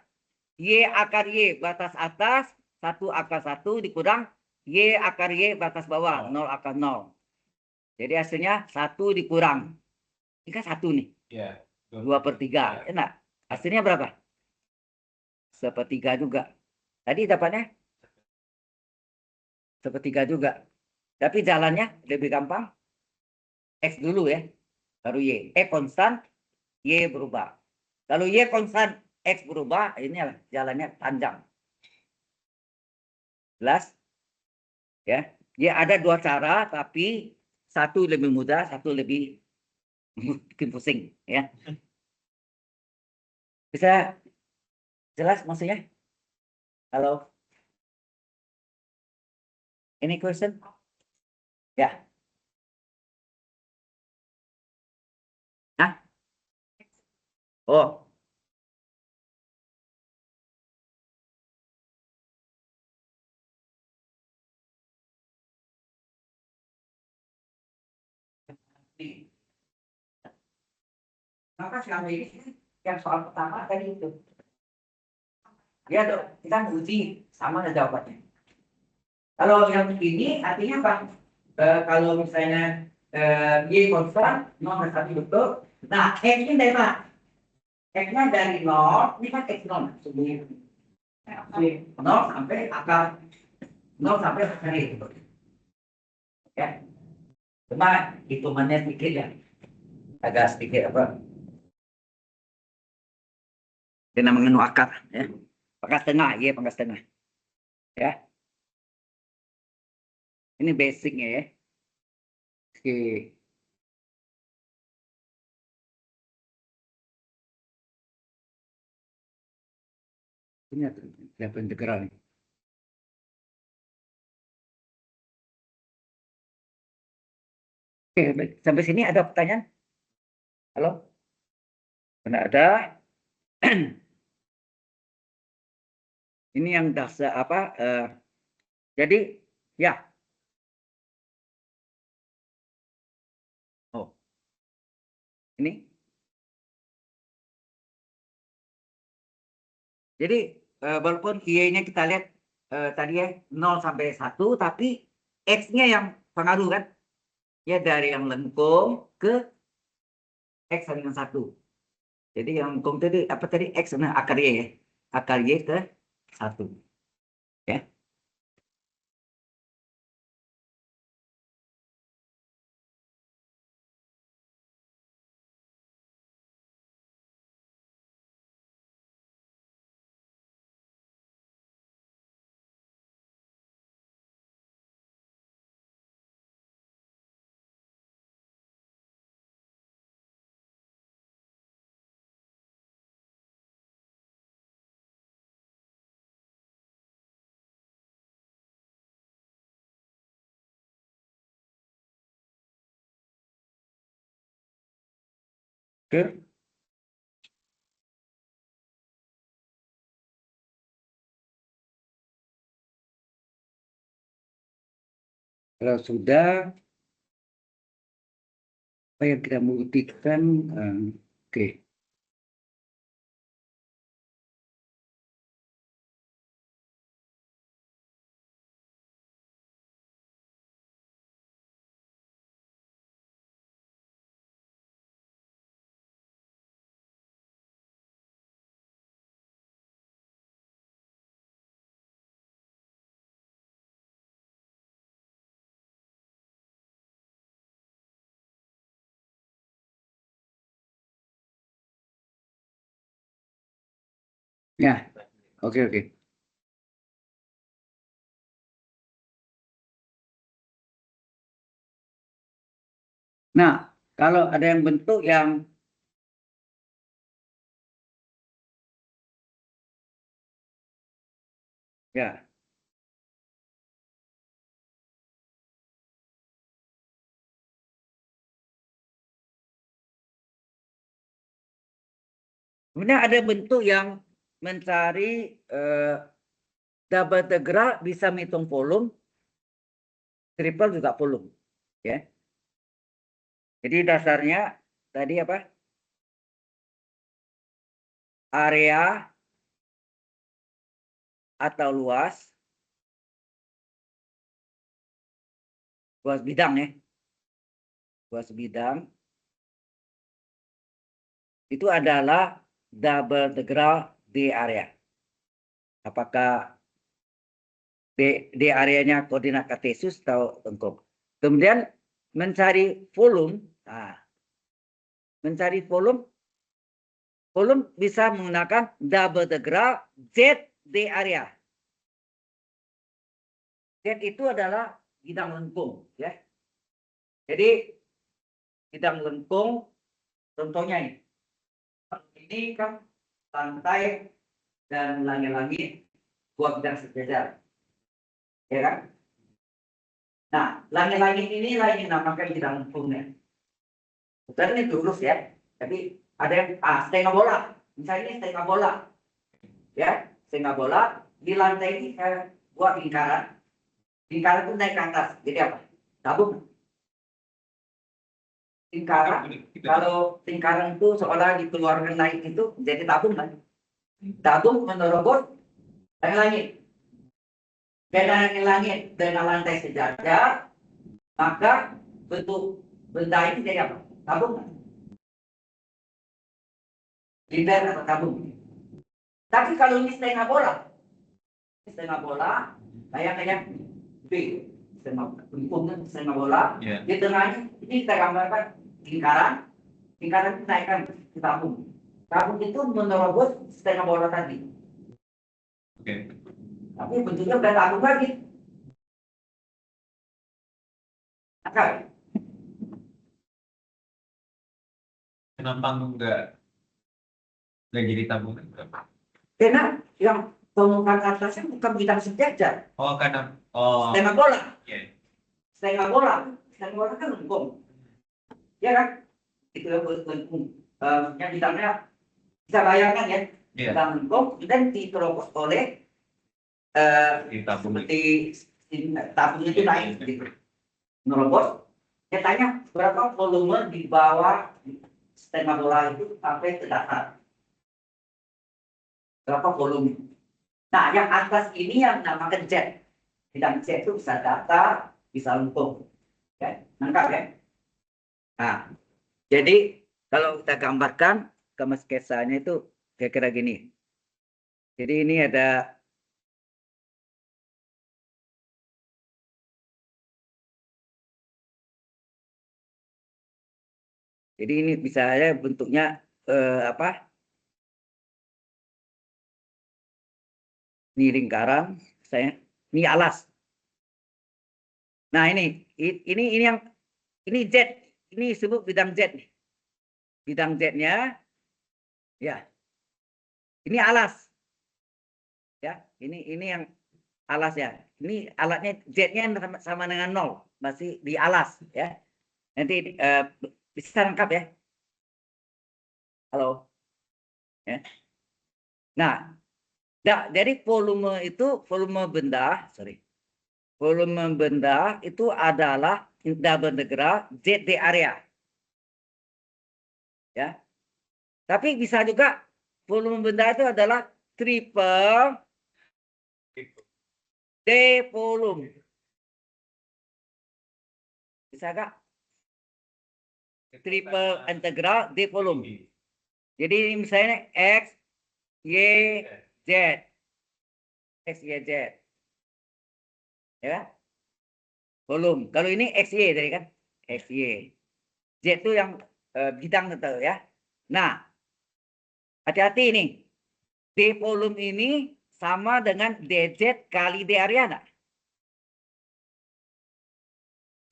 S1: Y akar y batas atas 1 akar 1 dikurang y akar y batas bawah 0 akar 0. Jadi hasilnya 1 dikurang. Ini kan 1 nih.
S2: Ya.
S1: 2/3. Enak. Hasilnya berapa? 1/3 juga. Tadi dapatnya 1/3 juga. Tapi jalannya lebih gampang. X dulu ya. Baru Y. Konstan, Y berubah. Kalau Y konstan, X berubah, ini jalannya panjang. Jelas? Ya. Ya ada dua cara, tapi satu lebih mudah, satu lebih bikin pusing. Ya. Bisa jelas maksudnya? Halo? Any question? Ya. Hah? Oh. Maka selama ini yang soal pertama tadi itu. Ya dong, kita uji sama ada jawabannya. Kalau yang ini artinya apa? Kalau misalnya Y konstan, 0 dan 1 betul. Nah, X ini dari mana? X-nya dari 0, ini kan X0. 0 sampai akar 0 sampai akar Y. Ya. Cuma hitungannya sedikit ya. Agak sedikit apa? Dia namanya akar. Ya. Pangkat setengah, Y pangkat setengah. Ya. Ini basicnya ya. Oke. Ini apa integral nih? Oke, sampai sini ada pertanyaan? Halo? Tidak ada. Ini yang dasar apa? Jadi ya. Oh, ini. Jadi walaupun Y-nya kita lihat tadi ya 0 sampai 1, tapi X-nya yang pengaruh kan? Ya dari yang lengkung ke X dengan 1. Jadi yang lengkung tadi apa tadi X dengan akar Y ya. Akar Y ke 1. Ya. Oke. Kalau sudah, apa yang kita buktikan? Oke. Ya, oke, oke. Nah, kalau ada yang bentuk yang ya, kemudian ada bentuk yang mencari double integral bisa menghitung volume, triple juga volume, ya. Jadi dasarnya tadi apa? Area atau luas bidang ya, luas bidang itu adalah double integral D area. Apakah D areanya koordinat kartesius atau lengkung. Kemudian mencari volume. Nah, mencari volume bisa menggunakan double integral Z D area. Z itu adalah bidang lengkung, ya. Jadi bidang lengkung contohnya ini. Ini kan lantai dan langit-langit buat bidang sejajar. Ya kan? Nah, langit-langit ini lah yang dinamakan bidang lengkungnya. Bukan ini lurus ya. Tapi ada yang setengah bola. Misalnya ini setengah bola. Ya, setengah bola di lantai ini saya buat lingkaran. Lingkaran itu naik ke atas. Jadi apa? Tabung. Lingkaran, kalau lingkaran itu seolah dikeluarkan naik itu jadi tabung kan? Tabung menerobos langit. Beda langit dengan lantai sejajar, maka bentuk benda ini jadi apa? Tabung kan? Linder atau tabung. Tapi kalau ini setengah bola, kayak B, setengah bola. Yeah. Di tengahnya ini kita gambarkan lingkaran itu naikkan ke tabung. Tabung itu menerobos setengah bola tadi. Oke. Okay. Tapi bentuknya udah tabung lagi. Akal. Kenapa enggak jadi tabung? Karena yang permukaan atasnya bukan bidang sejajar. Oh, karena setengah bola. Yeah. Setengah bola kan lengkung. Ya kan? Itu lengkung. Yang bidangnya bisa bayangkan ya. Yeah. Bidang lengkung dan diterobos oleh seperti tabung itu naik gitu. Nerobos. Saya tanya berapa volume di bawah setengah bola itu sampai ke dasar. Berapa volume? Nah, yang atas ini yang namakan jet. Bidang jet itu bisa datar, bisa lengkung. Ya, nangkap ya? Nah, jadi kalau kita gambarkan gambar sketsanya itu kira-kira gini. Jadi ini ada Jadi ini bisa ya bentuknya apa? Ini lingkaran, ini alas. Nah ini yang ini Z, ini disebut bidang Z nih. Bidang Z-nya, ya, ini alas, ya, ini yang alas ya. Ini alatnya Z-nya sama dengan 0, masih di alas ya. Nanti bisa lengkap ya. Halo, ya. Nah, jadi volume benda itu adalah double bergerak Z di area, ya. Tapi bisa juga volume benda itu adalah triple D volume. Bisa gak? Triple integral D volume. Jadi misalnya X, Y, Z. X, Y, Z. Ya. Volume. Kalau ini X, Y tadi kan. X, Y. Z itu yang bidang itu ya. Nah, hati-hati nih. D volume ini sama dengan DZ kali D area enggak?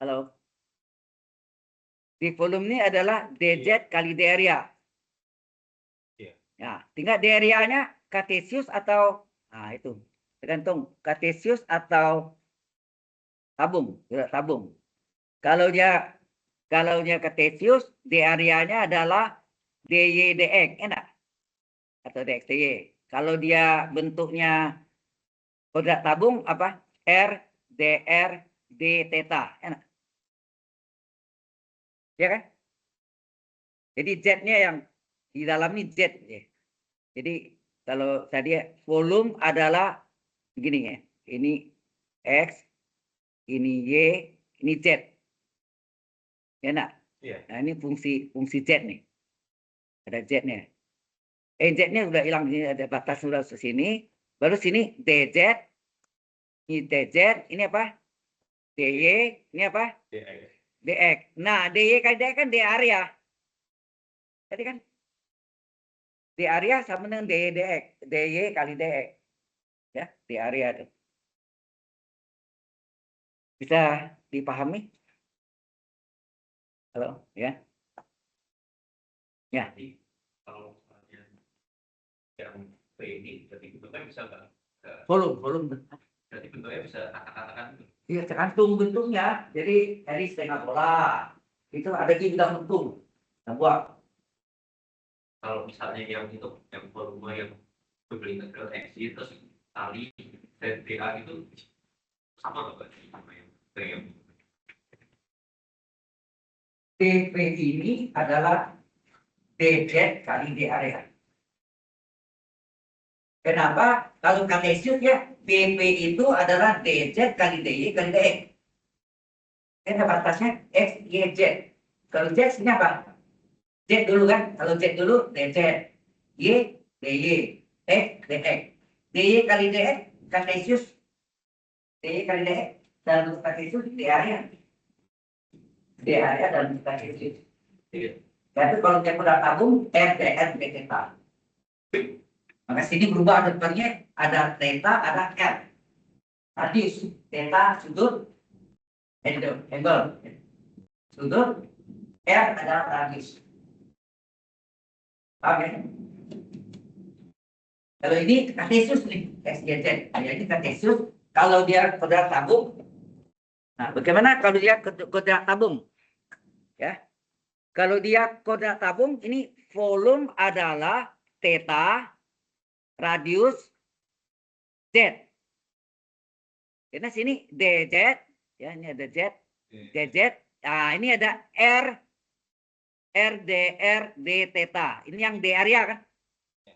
S1: Halo. D volume ini adalah DZ kali D area. Ya, tinggal D area-nya kartesius atau itu tergantung kartesius atau tabung, tabung. Kalau dia kartesius, D area-nya adalah DY DX, enak? Atau DX DY. Kalau dia bentuknya kodrat tabung apa? R DR D theta, enak? Ya kan? Jadi Z-nya yang di dalam ini Z ya. Jadi kalau tadi volume adalah begini ya. Ini X, ini Y, ini Z. Ya nak?
S2: Iya.
S1: Nah, ini fungsi Z nih. Ada Z-nya. Z-nya udah hilang, ini ada batas sudah ke sini. Baru sini DZ, ini DZ, ini apa? DY, ini apa? DX. Nah, DY kali DX kan D area. Tadi kan D area sama dengan DY DX. DY kali DX. Ya, D area itu. Bisa dipahami? Halo, ya. Ya.
S2: Kalau yang ini jadi bentuknya bisa nggak?
S1: Volume.
S2: Jadi bentuknya bisa katakan.
S1: Iya, tergantung bentuknya. Jadi setengah bola. Itu ada di bidang bentuk. Nah, buat
S2: Kalau misalnya yang itu, yang volume yang beli integral X terus kali ZDA itu sama nggak yang
S1: DP ini adalah DZ kali D area. Kenapa? Kalau kartesius ya, BP itu adalah DZ kali DY kali DX. Ini batasnya X, Y, Z. Kalau Z ini apa? Z dulu kan? Kalau Z dulu DZ. Y, DY. X, DX. DY kali DX, kartesius. DY kali DX, dalam bentuk kartesius D area. D area dalam bentuk kartesius. Tapi kalau dia udah tabung, RDR theta. Maka sini berubah depannya ada theta, ada R. Radius theta sudut angle. Sudut R adalah radius. Oke. Kalau ini kartesius nih, XYZ. Ini kartesius. Kalau dia kodrat tabung, nah bagaimana kalau dia kodrat tabung? Ya, kalau dia kodrat tabung, ini volume adalah theta, radius Z. Karena sini DZ, ya ini ada Z, DZ. Nah ini ada R, RDR D theta. Ini yang D area kan?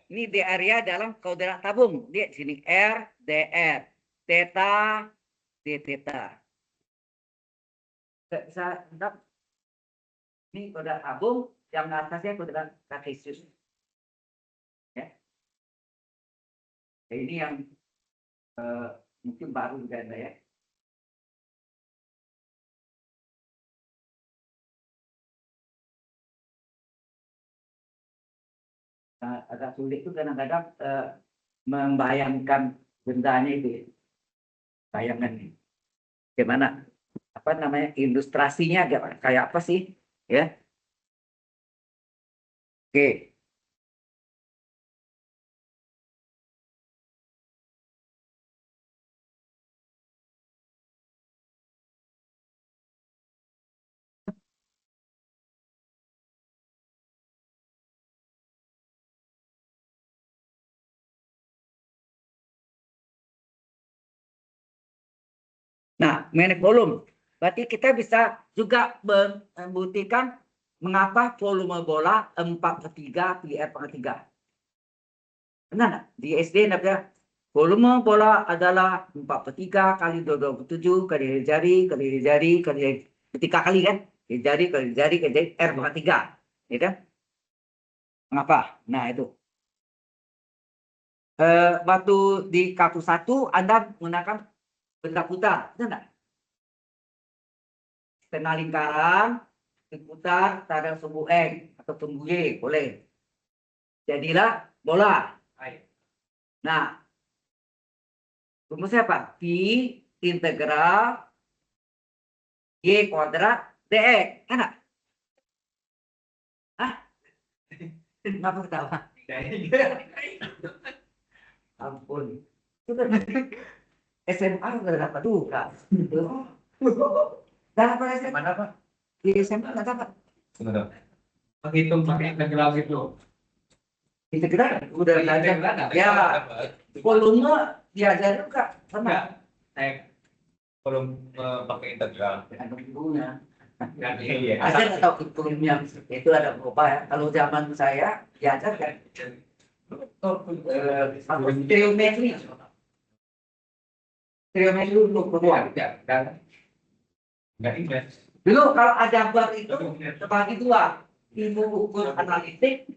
S1: Ini D area dalam kodrat tabung. Dia sini R, DR, theta, D theta. Bisa lengkap. Ini kodrat tabung, yang atasnya kodrat kartesius. Ya. Ini yang mungkin baru juga ada ya. agak sulit itu kadang-kadang membayangkan bendanya itu, ya. Bayangan nih. Gimana? Apa namanya? Ilustrasinya kayak apa sih? Ya. Oke. Nah, mengenai volume, berarti kita bisa juga membuktikan mengapa volume bola 4/3 pi R/3. Benar nggak? Di SD namanya volume bola adalah 4/3 kali 27 kali jari kali jari kali 3 kali kan? Jari kali jari kali jari R/3. Ya kan? Mengapa? Nah, itu. Waktu di kartu 1 Anda menggunakan benda putar, benar nggak? Setengah lingkaran diputar pada sumbu X atau sumbu Y, boleh. Jadilah bola. Nah, rumusnya apa? Pi integral Y kuadrat dx. Kan nggak? Hah? Kenapa ketawa? Ampun. SMA udah dapat juga. Dapat SMA.
S2: Mana Pak?
S1: Di SMA nggak dapat.
S2: Menghitung pakai integral gitu.
S1: Integral udah belajar. Ya, volume diajarin juga. Sama.
S2: Belum pakai integral.
S1: Ada ibunya.
S2: Iya.
S1: Saya nggak tahu kurikulumnya itu ada berapa ya. Kalau zaman saya diajarkan triometri. Triometri untuk peluang.
S2: Nggak ingat.
S1: Dulu kalau ada bar itu terbagi dua, ilmu ukur analitik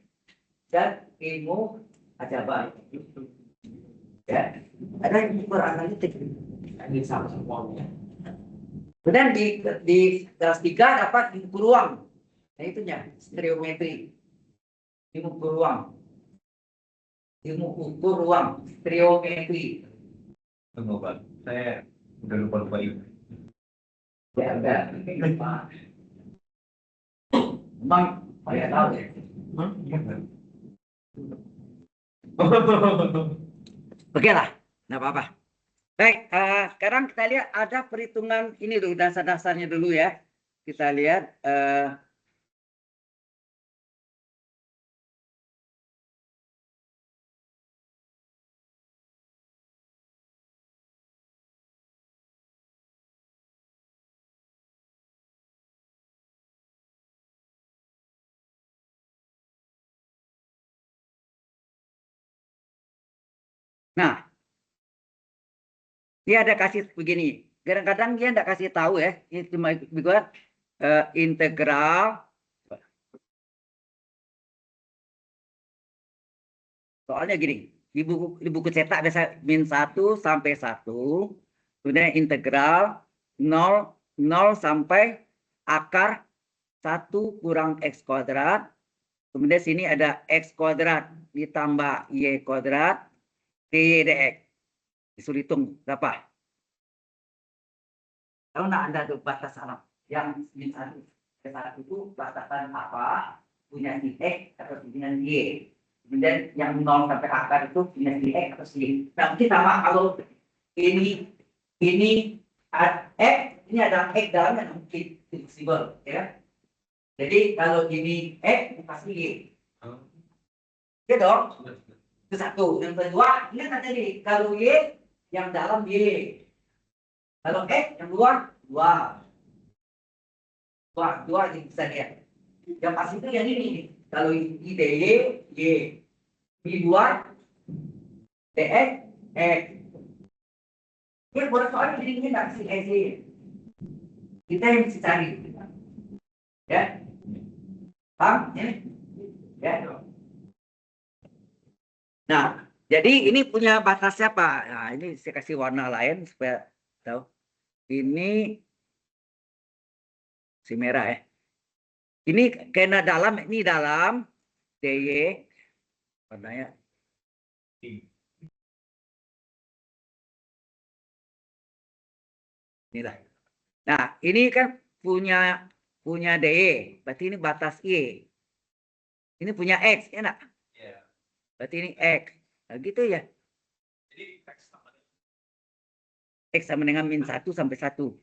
S1: dan ilmu aljabar. Ya, ada ilmu ukur analitik.
S2: Ini sama semuanya.
S1: Kemudian di kelas 3 dapat ilmu ukur ruang. Nah, itunya stereometri. Ilmu ukur ruang. Ilmu ukur ruang, stereometri.
S2: Tunggu Pak, saya udah lupa itu.
S1: Ya, enggak. Memang saya tahu ya. Oke lah, nggak apa-apa. Baik, sekarang kita lihat ada perhitungan ini dulu, dasar-dasarnya dulu ya. Kita lihat. Nah, dia ada kasih begini. Kadang-kadang dia tidak kasih tahu ya. Ini cuma buat integral. Soalnya gini, di buku cetak biasa -1 sampai 1. Kemudian integral 0 sampai akar 1 kurang X kuadrat. Kemudian sini ada X kuadrat ditambah Y kuadrat dy dx. Disuruh hitung berapa? Tahu nggak Anda tuh batas alam yang -1 itu batasan apa? Punya si X atau punya Y. Kemudian yang 0 sampai akar itu punya si X atau si Y. Nah, mungkin sama kalau ini X, ini ada X dalamnya mungkin fleksibel, ya. Jadi kalau ini X pasti Y. Ya dong. Itu satu. Yang kedua, ini tadi kalau Y yang dalam Y. Kalau X yang luar dua. Dua bisa lihat. Yang pasti itu yang ini. Kalau ini DY, Y. Ini luar DX, X. Ini buat soal ini nggak sih X. Kita yang mesti cari. Ya. Paham? Ya. Ya. Nah, jadi ini punya batasnya Pak. Nah, ini saya kasih warna lain supaya tahu. Ini si merah ya. Ini karena dalam, ini dalam DY. Warnanya. Inilah. Nah, ini kan punya DE, berarti ini batas Y. Ini punya X, enak.
S2: Ya.
S1: Berarti ini X. Nah, gitu ya.
S2: Jadi
S1: X sama dengan min 1 sampai 1.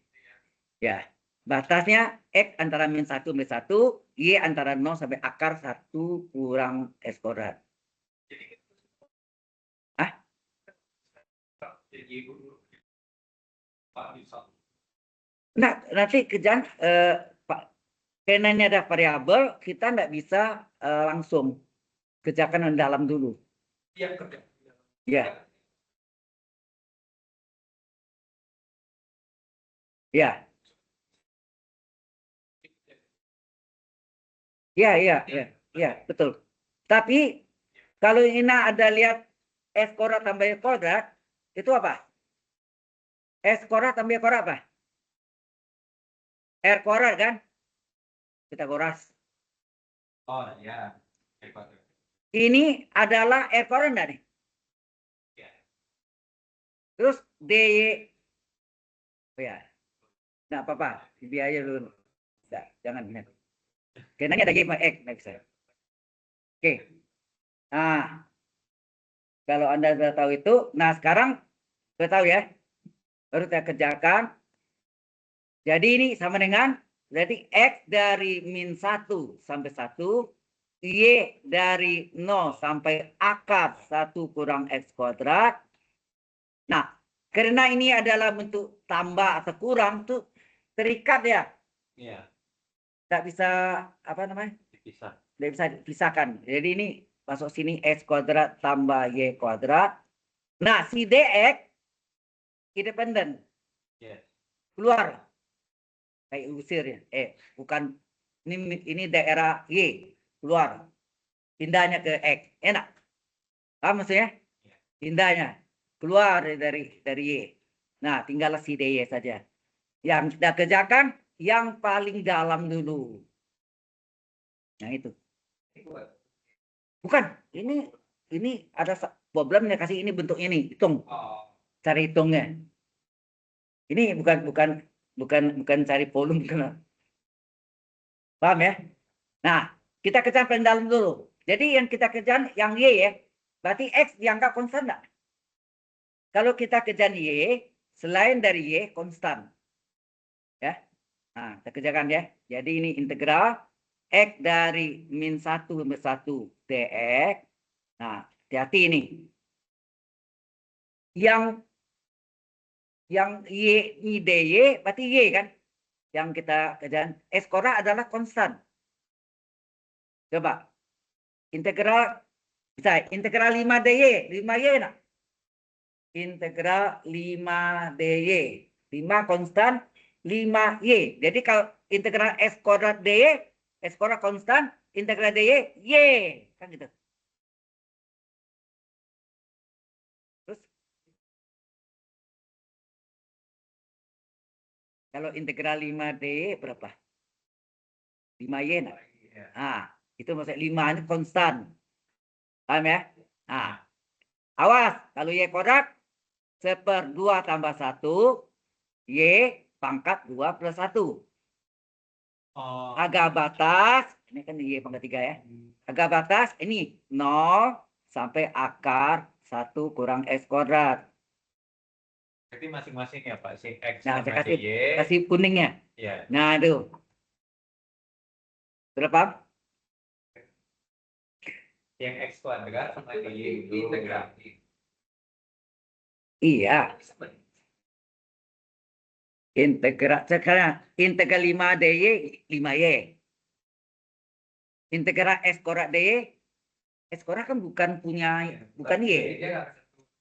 S1: Ya. Batasnya X antara min 1 sampai 1, Y antara 0 sampai akar 1 kurang X kuadrat. Ah? Nah, nanti kerjaan karena ini ada variabel, kita nggak bisa langsung kerjakan yang dalam dulu.
S2: Iya, kerja.
S1: Ya. Ya. Ya, ya, ya, ya, betul. Tapi kalau ini ada lihat S kuadrat tambah Y kuadrat, itu apa? S kuadrat tambah Y kuadrat apa? R kuadrat kan? Kita kuras.
S2: Oh ya.
S1: Ini adalah R kuadrat enggak nih?
S2: Ya.
S1: Terus DY. Oh ya. Nggak apa-apa. Biaya dulu. Nggak, jangan. Karena ini ada Y sama X. Nggak bisa. Oke. Nah, kalau Anda sudah tahu itu, nah sekarang sudah tahu ya. Baru saya kerjakan. Jadi ini sama dengan, berarti X dari min 1 sampai 1, Y dari 0 sampai akar 1 kurang X kuadrat. Nah, karena ini adalah bentuk tambah atau kurang, tuh terikat ya.
S2: Iya.
S1: Tidak bisa, apa namanya?
S2: Dipisah.
S1: Tidak bisa dipisahkan. Jadi ini masuk sini X kuadrat tambah Y kuadrat. Nah, si DX independen.
S2: Yes.
S1: Keluar. Kayak usir ya. Bukan. Ini daerah Y. Keluar. Pindahnya ke X. Enak. Paham maksudnya? Pindahnya. Keluar dari Y. Nah, tinggal si DY saja. Yang kita kerjakan yang paling dalam dulu. Nah, itu. Bukan. Ini ada problemnya, kasih ini bentuknya nih. Hitung. Cari hitungnya. Ini bukan cari volume. Paham ya? Nah, kita kerjakan paling dalam dulu. Jadi yang kita kerjakan yang Y ya. Berarti X dianggap konstan enggak? Kalau kita kerjakan Y, selain dari Y, konstan. Ya. Nah, kita kerjakan ya. Jadi ini integral X dari min 1 sampai 1 dx. Nah, hati-hati ini. Yang Y ini dy berarti Y kan? Yang kita kerjakan. X kuadrat adalah konstan. Coba. Integral bisa integral 5 dy. 5y enggak? Integral 5 dy. 5 konstan, 5y. Jadi kalau integral x kuadrat dy, x kuadrat konstan, integral dy, y. Kan gitu. Terus kalau integral 5 dy berapa? 5y enggak? Nah, itu maksudnya 5 ini konstan. Paham ya? Nah, awas, kalau y kuadrat 1/2 tambah 1, y pangkat 2 plus 1. Agak batas, ini kan y pangkat 3 ya. Agak batas, ini 0 sampai akar 1 kurang x kuadrat.
S2: Jadi masing-masing ya Pak, si X
S1: Nah,
S2: sama
S1: saya
S2: si Y.
S1: kasih kuningnya.
S2: Ya.
S1: Nah, itu. Sudah paham?
S2: Yang X kuadrat sama Y integral.
S1: Iya. Integral 5 dy 5y. Integral x kuadrat dy, x kuadrat kan bukan y.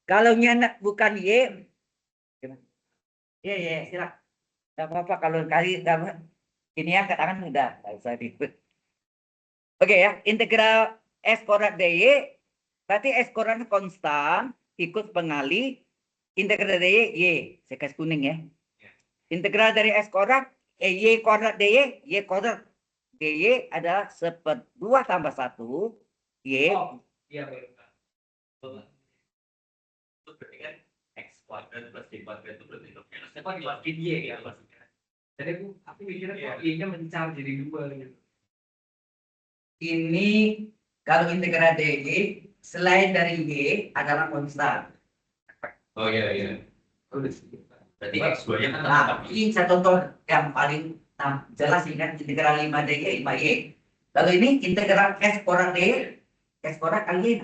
S1: Kalau bukan y, ya silakan. Tidak apa-apa kalau kali ini yang katakan udah nggak usah ribet. Oke ya, integral x kuadrat dy berarti x kuadrat konstan ikut pengali integral dy y. Saya kasih kuning ya. Integral dari x kuadrat y kuadrat dy y kuadrat dy adalah 1/2 tambah 1 y.
S2: Iya, Itu berarti kan X kuadrat plus Y kuadrat itu berarti apa dimasukin Y ya maksudnya. Jadi aku mikirnya kok Y-nya mencar jadi 2 gitu.
S1: Ini kalau integral DY selain dari Y adalah konstan.
S2: Oh iya. Berarti X2-nya kan
S1: Nah, ini saya contoh yang paling jelas ini kan integral 5 DY 5Y. Lalu ini integral S kuadrat DY S kuadrat kali Y.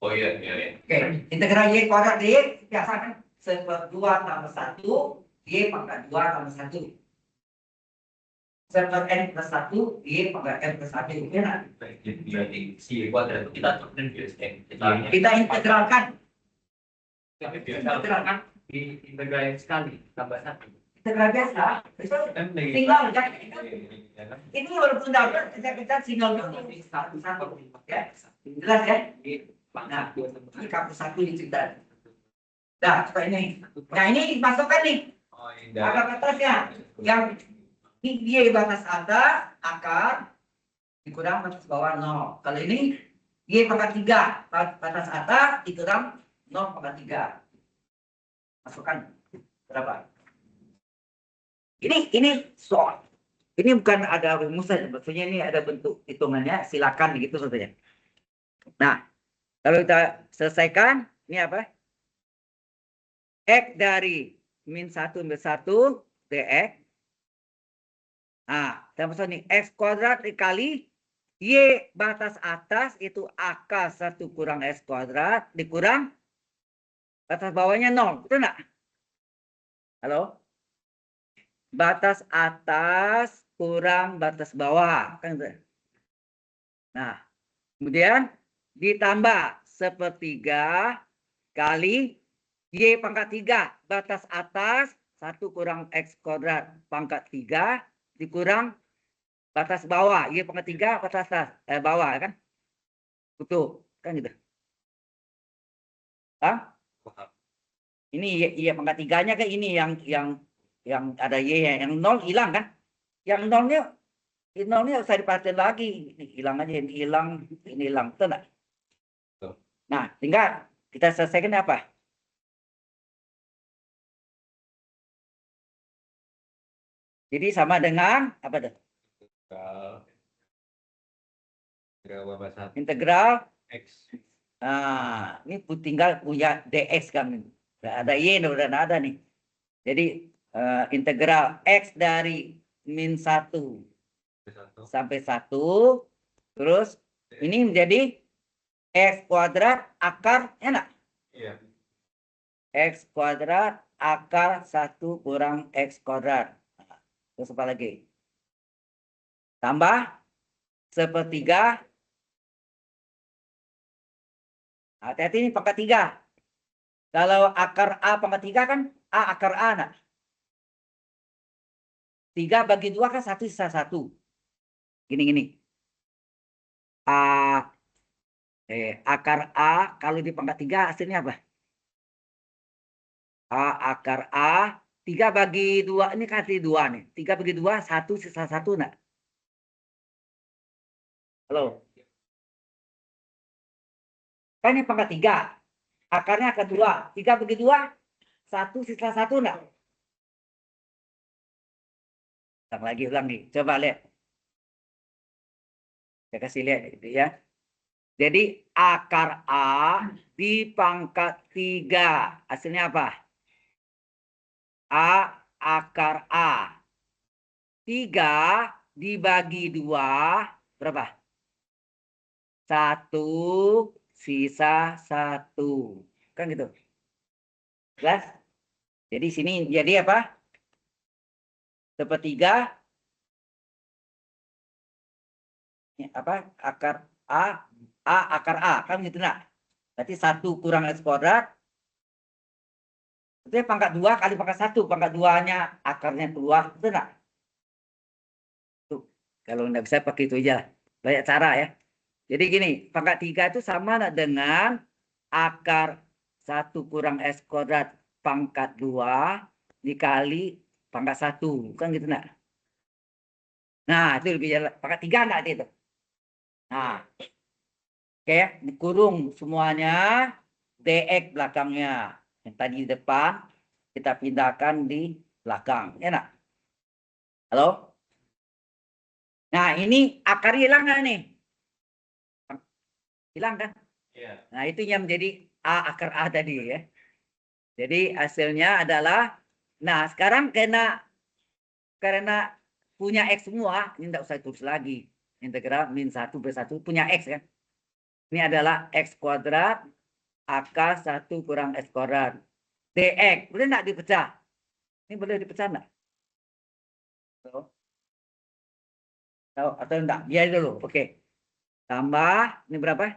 S2: Oh iya.
S1: Oke, integral Y kuadrat DY biasa kan 1/2 tambah 1 Y pangkat 2 tambah 1. 1/n plus 1 Y pangkat n plus 1. Oke, nah?
S2: Jadi si Y kuadrat itu kita turunin
S1: Kita integralkan.
S2: Tapi biasa di integralin sekali tambah 1.
S1: Integral biasa. Tinggal kan ini walaupun dapat kita tinggal dulu satu ya. Jelas ya? Nah, ini kampus 1 diceritakan. Nah, seperti ini. Nah, ini dimasukkan nih.
S2: Oh,
S1: Akar atasnya. Yang Y batas atas, akar dikurang batas bawah 0. Kalau ini Y pangkat 3, batas atas dikurang 0 pangkat 3. Masukkan berapa? Ini soal. Ini bukan ada rumusan, sebetulnya ini ada bentuk hitungannya, silakan gitu saja. Nah, kalau kita selesaikan, ini apa? X dari min 1 sampai 1 dx. Nah, kita masuk nih X kuadrat dikali Y batas atas itu akar 1 kurang X kuadrat dikurang batas bawahnya 0. Betul nggak? Halo? Batas atas kurang batas bawah. Kan gitu. Nah, kemudian ditambah 1/3 kali Y pangkat 3 batas atas 1 kurang X kuadrat pangkat 3 dikurang batas bawah Y pangkat 3 batas atas bawah kan betul kan gitu. Hah? Ini Y pangkat 3-nya kan ini yang ada Y yang 0 hilang kan, yang 0-nya usah diperhatiin lagi, ini hilang aja, ini hilang betul nggak? Nah, tinggal kita selesaikan apa? Jadi sama dengan apa tuh? Integral
S2: X.
S1: Nah, ini tinggal punya dx kan. Ada y, udah ada nih. Jadi integral x dari min 1 sampai 1. Terus ini menjadi x kuadrat akar, enak?
S2: Iya.
S1: X kuadrat akar 1 kurang x kuadrat. Terus apa lagi? Tambah 1/3. Hati-hati ini pangkat 3. Kalau akar A pangkat 3 kan A akar A. Nah. 3 bagi 2 kan 1 sisa 1. Gini. Akar A kalau di pangkat 3 hasilnya apa? A akar A 3 bagi 2 ini kan 2 nih. 3 bagi 2 1 sisa 1 enggak? Halo. Kan ini pangkat 3. Akarnya akar 2. 3 bagi 2 1 sisa 1 enggak? Ulang nih. Coba lihat. Saya kasih lihat itu ya. Jadi akar A di pangkat 3. Hasilnya apa? A akar A. 3 dibagi 2 berapa? 1 sisa 1. Kan gitu. Jelas? Jadi sini jadi apa? 1/3 apa? Akar A akar A kan gitu nah. Berarti 1 kurang X kuadrat. Itu pangkat 2 kali pangkat 1. Pangkat 2-nya akarnya keluar. Betul nggak? Tuh. Kalau nggak bisa pakai itu aja. Banyak cara ya. Jadi gini, pangkat 3 itu sama dengan akar 1 kurang S kuadrat pangkat 2 dikali pangkat 1. Kan gitu nggak? Nah, itu lebih jelas. Pangkat 3 nggak itu? Nah, Oke, dikurung semuanya, dx belakangnya. Yang tadi di depan, kita pindahkan di belakang. Enak? Halo? Nah, ini akar hilang nggak nih? Hilang kan?
S2: Iya.
S1: Nah, itu yang menjadi A, akar A tadi ya. Jadi hasilnya adalah, nah sekarang karena punya X semua, ini tidak usah tulis lagi. Integral min 1 per 1 punya X kan. Ini adalah X kuadrat akar 1 kurang X kuadrat. DX, boleh nggak dipecah? Ini boleh dipecah nggak? Atau enggak? Biar dulu, oke. Tambah, ini berapa?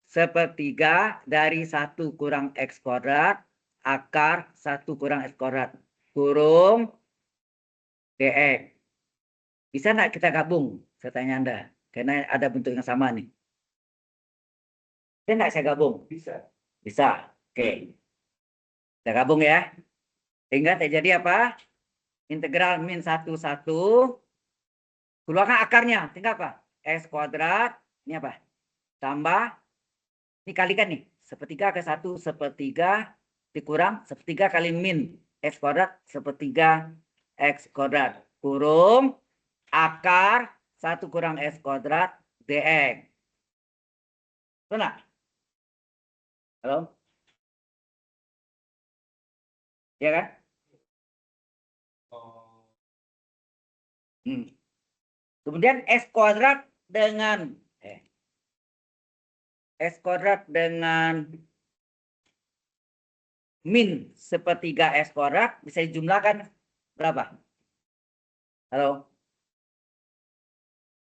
S1: 1/3 dari 1 kurang X kuadrat akar 1 kurang X kuadrat. Kurung DX. Bisa nggak kita gabung? Saya tanya Anda. Karena ada bentuk yang sama nih. Bisa nggak saya gabung?
S2: Bisa.
S1: Bisa. Oke. Kita gabung ya. Sehingga terjadi apa? Integral min 1, 1. Keluarkan akarnya. Tinggal apa? X kuadrat. Ini apa? Tambah. Ini kalikan nih. 1/3 ke 1, 1/3 dikurang 1/3 kali min. X kuadrat 1/3 X kuadrat. Kurung akar 1 kurang X kuadrat dx. Betul nggak? Halo? Ya kan?
S2: Oh.
S1: Kemudian X kuadrat dengan X kuadrat dengan min 1/3 X kuadrat bisa dijumlahkan berapa? Halo?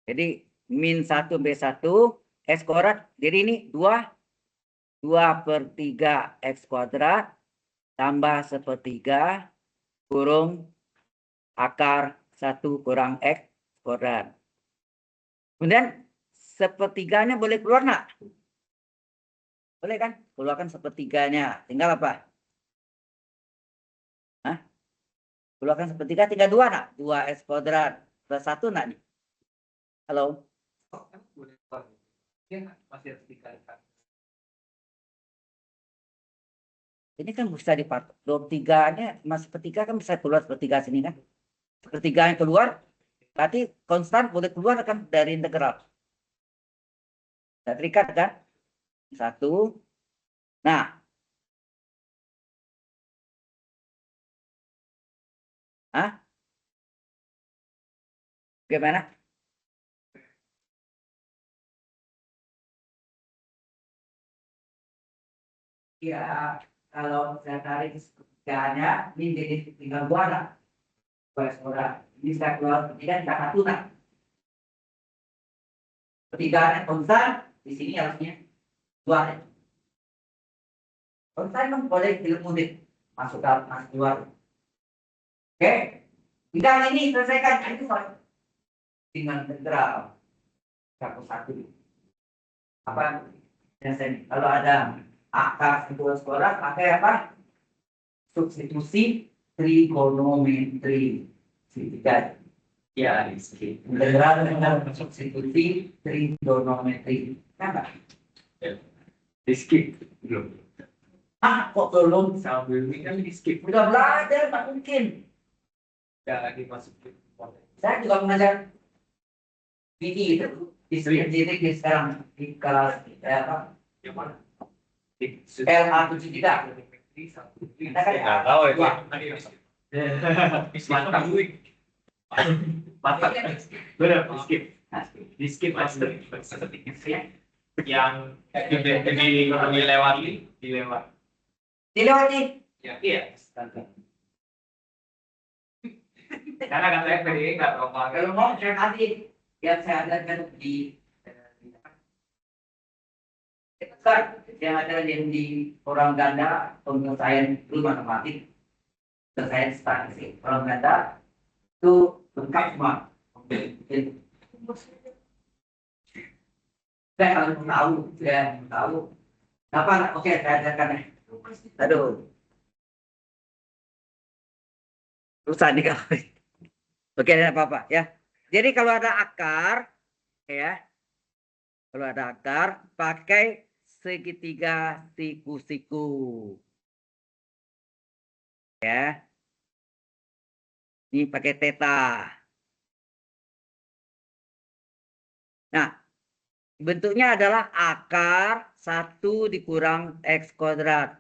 S1: Jadi min 1 B1 X kuadrat. Jadi ini 2/3 X kuadrat tambah 1/3 kurung akar 1 kurang X kuadrat. Kemudian 1/3-nya boleh keluar nggak? Boleh kan? Keluarkan 1/3-nya. Tinggal apa? Hah? Keluarkan 1/3 tinggal 2 nak? 2 X kuadrat plus 1 nak nih? Halo?
S2: Masih harus dikalikan.
S1: Ini kan bisa dipakai. 2/3-nya masih 1/3 kan bisa keluar 1/3 sini kan? 1/3 yang keluar berarti konstan boleh keluar kan dari integral. Tidak terikat kan? 1. Nah. Hah? Gimana? Ya, kalau saya tarik sepertiganya, ini jadi tinggal 2 nak. 2 X kuadrat. Ini saya keluar 1/3 tinggal 1 nak. 1/3-nya konstan, di sini harusnya 2 ya. Konstan kan boleh mudik masuk keluar. Oke, tinggal ini selesaikan. Itu dengan integral 1 apa? Kalau ada akar sebuah sekolah pakai apa? Substitusi trigonometri. Segitiga. Ya, integral dengan substitusi trigonometri. Kenapa?
S2: Di skip belum.
S1: Kok belum?
S2: Sambil ini kan di skip.
S1: Udah belajar, tak mungkin.
S2: Ya lagi masuk.
S1: Saya juga mengajar PD itu di sekarang di kelas apa?
S2: Yang mana?
S1: LA73. Kita kan
S2: Nggak tahu ya.
S1: mantap.
S2: Mantap. Benar, di skip. Di skip master. Yang dilewati.
S1: Dilewati.
S2: Ya, iya. Karena katanya PDI nggak terlalu
S1: Kalau mau saya kasih yang saya ajarkan di yang ada di orang ganda penyelesaian itu matematik, penyelesaian statistik orang ganda itu lengkap semua. Saya harus tahu. Apa? Oke, saya ajarkan ya. Aduh, susah nih kalau. Oke, tidak apa-apa ya. Jadi kalau ada akar, ya, Kalau ada akar, pakai segitiga siku-siku. Ya. Ini pakai theta. Nah, bentuknya adalah akar 1 dikurang X kuadrat.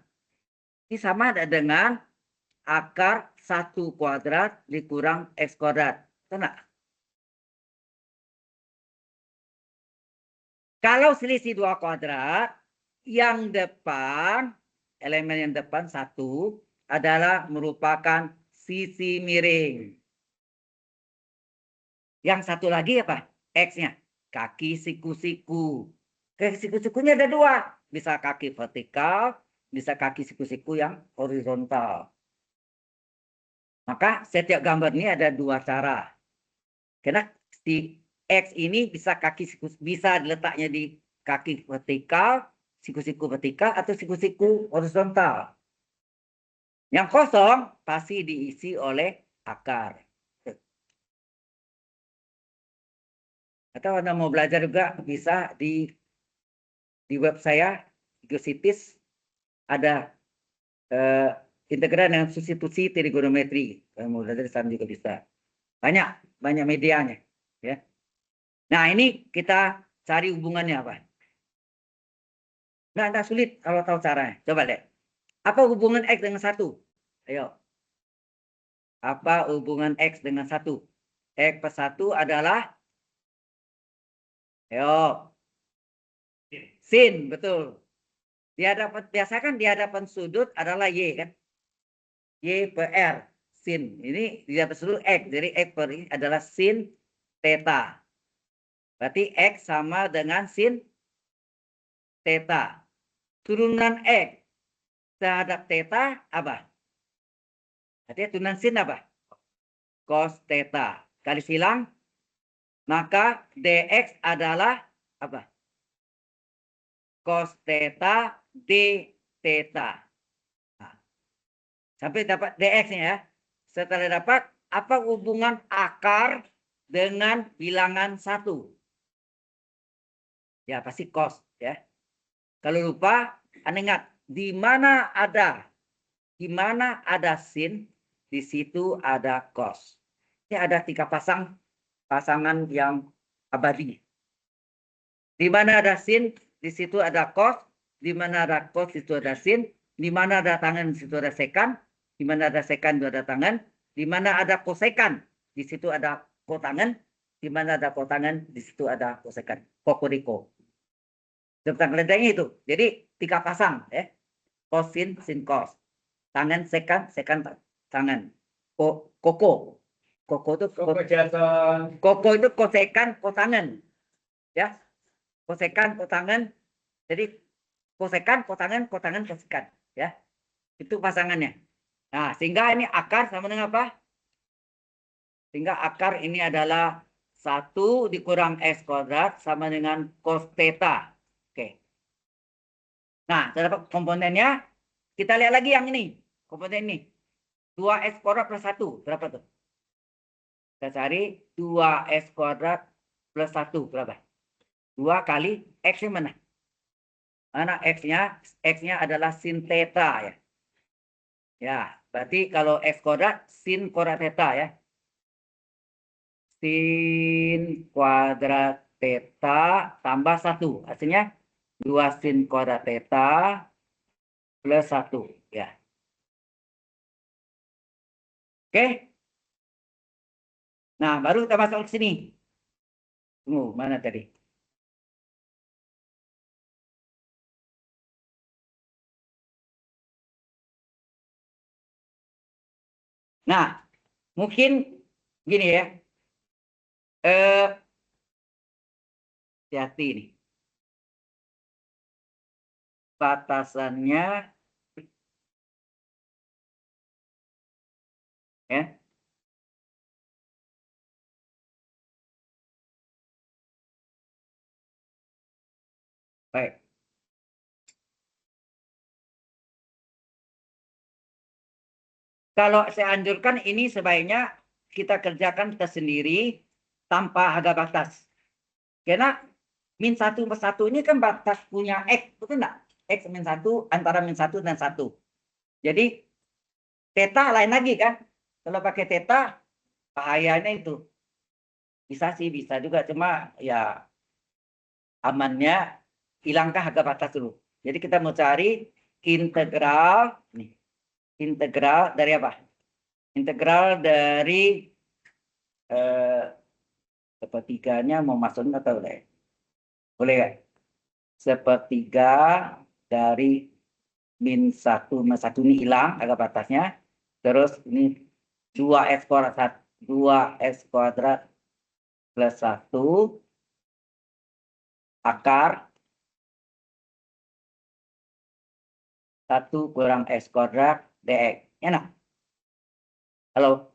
S1: Ini sama dengan akar 1 kuadrat dikurang X kuadrat. Betul nggak? Kalau selisih 2 kuadrat, yang depan, elemen yang depan 1 adalah merupakan sisi miring. Yang satu lagi apa? X-nya. Kaki siku-siku. Kaki siku-sikunya ada 2. Bisa kaki vertikal, bisa kaki siku-siku yang horizontal. Maka setiap gambar ini ada 2 cara. Karena si X ini bisa kaki siku, bisa letaknya di kaki vertikal, siku-siku vertikal, atau siku-siku horizontal. Yang kosong pasti diisi oleh akar. Atau Anda mau belajar juga bisa di web saya, Geositis, ada integral dengan substitusi trigonometri. Kalau mau belajar di sana juga bisa. Banyak medianya. Ya. Nah, ini kita cari hubungannya apa? Nggak sulit kalau tahu caranya. Coba deh. Apa hubungan X dengan 1? Ayo. Apa hubungan X dengan 1? X per 1 adalah, ayo, sin, betul. Biasa kan di hadapan sudut adalah Y kan? Y per R, sin. Ini di hadapan sudut X. Jadi X per ini adalah sin theta. Berarti X sama dengan sin theta. Turunan X terhadap theta apa? Artinya turunan sin apa? Cos theta. Kali silang, maka dx adalah apa? Cos theta d theta. Nah, sampai dapat dx-nya ya. Setelah dapat, apa hubungan akar dengan bilangan 1? Ya, pasti cos ya. Kalau lupa, Anda ingat, di mana ada sin, di situ ada cos. Ini ada 3 pasangan yang abadi. Di mana ada sin, di situ ada cos. Di mana ada cos, di situ ada sin. Di mana ada tangan, di situ ada sekan. Di mana ada sekan, di situ ada tangan. Di mana ada kosekan, di situ ada kotangan. Di mana ada kotangan, di situ ada kosekan. Kokoriko. Tentang keledainya itu. Jadi 3 pasang. Cos, sin, cos. Tangan, sekan, tangan. Koko. Koko itu kosekan, kotangan. Ya. Kosekan, kotangan. Jadi kosekan, kotangan, kosekan. Ya. Itu pasangannya. Nah, sehingga ini akar sama dengan apa? Sehingga akar ini adalah 1 dikurang X kuadrat sama dengan cos theta. Oke. Nah, terdapat komponennya. Kita lihat lagi yang ini. Komponen ini. 2X kuadrat plus 1. Berapa tuh? Kita cari 2X kuadrat plus 1. Berapa? 2 kali X-nya mana? Mana X-nya? X-nya adalah sin theta ya. Ya, berarti kalau X kuadrat, sin kuadrat theta ya. Sin kuadrat theta tambah 1. Hasilnya 2 sin kuadrat theta plus 1. Ya. Oke. Nah, baru kita masuk ke sini. Tunggu, mana tadi? Nah, mungkin gini ya. Hati-hati nih. Batasannya ya. Baik. Kalau saya anjurkan ini sebaiknya kita kerjakan tersendiri tanpa harga batas. Karena min 1 per 1 ini kan batas punya X, betul enggak? X min 1 antara min 1 dan 1. Jadi, theta lain lagi kan? Kalau pakai theta, bahayanya itu. Bisa sih, bisa juga. Cuma ya amannya hilangkah harga batas dulu. Jadi kita mau cari integral, nih, integral dari apa? Integral dari sepertiganya mau masuk atau boleh? Boleh nggak? Sepertiga dari min 1 minus 1 ini hilang agak batasnya. Terus ini 2x kuadrat 2x kuadrat plus 1 akar 1 kurang x kuadrat dx. Enak? Halo?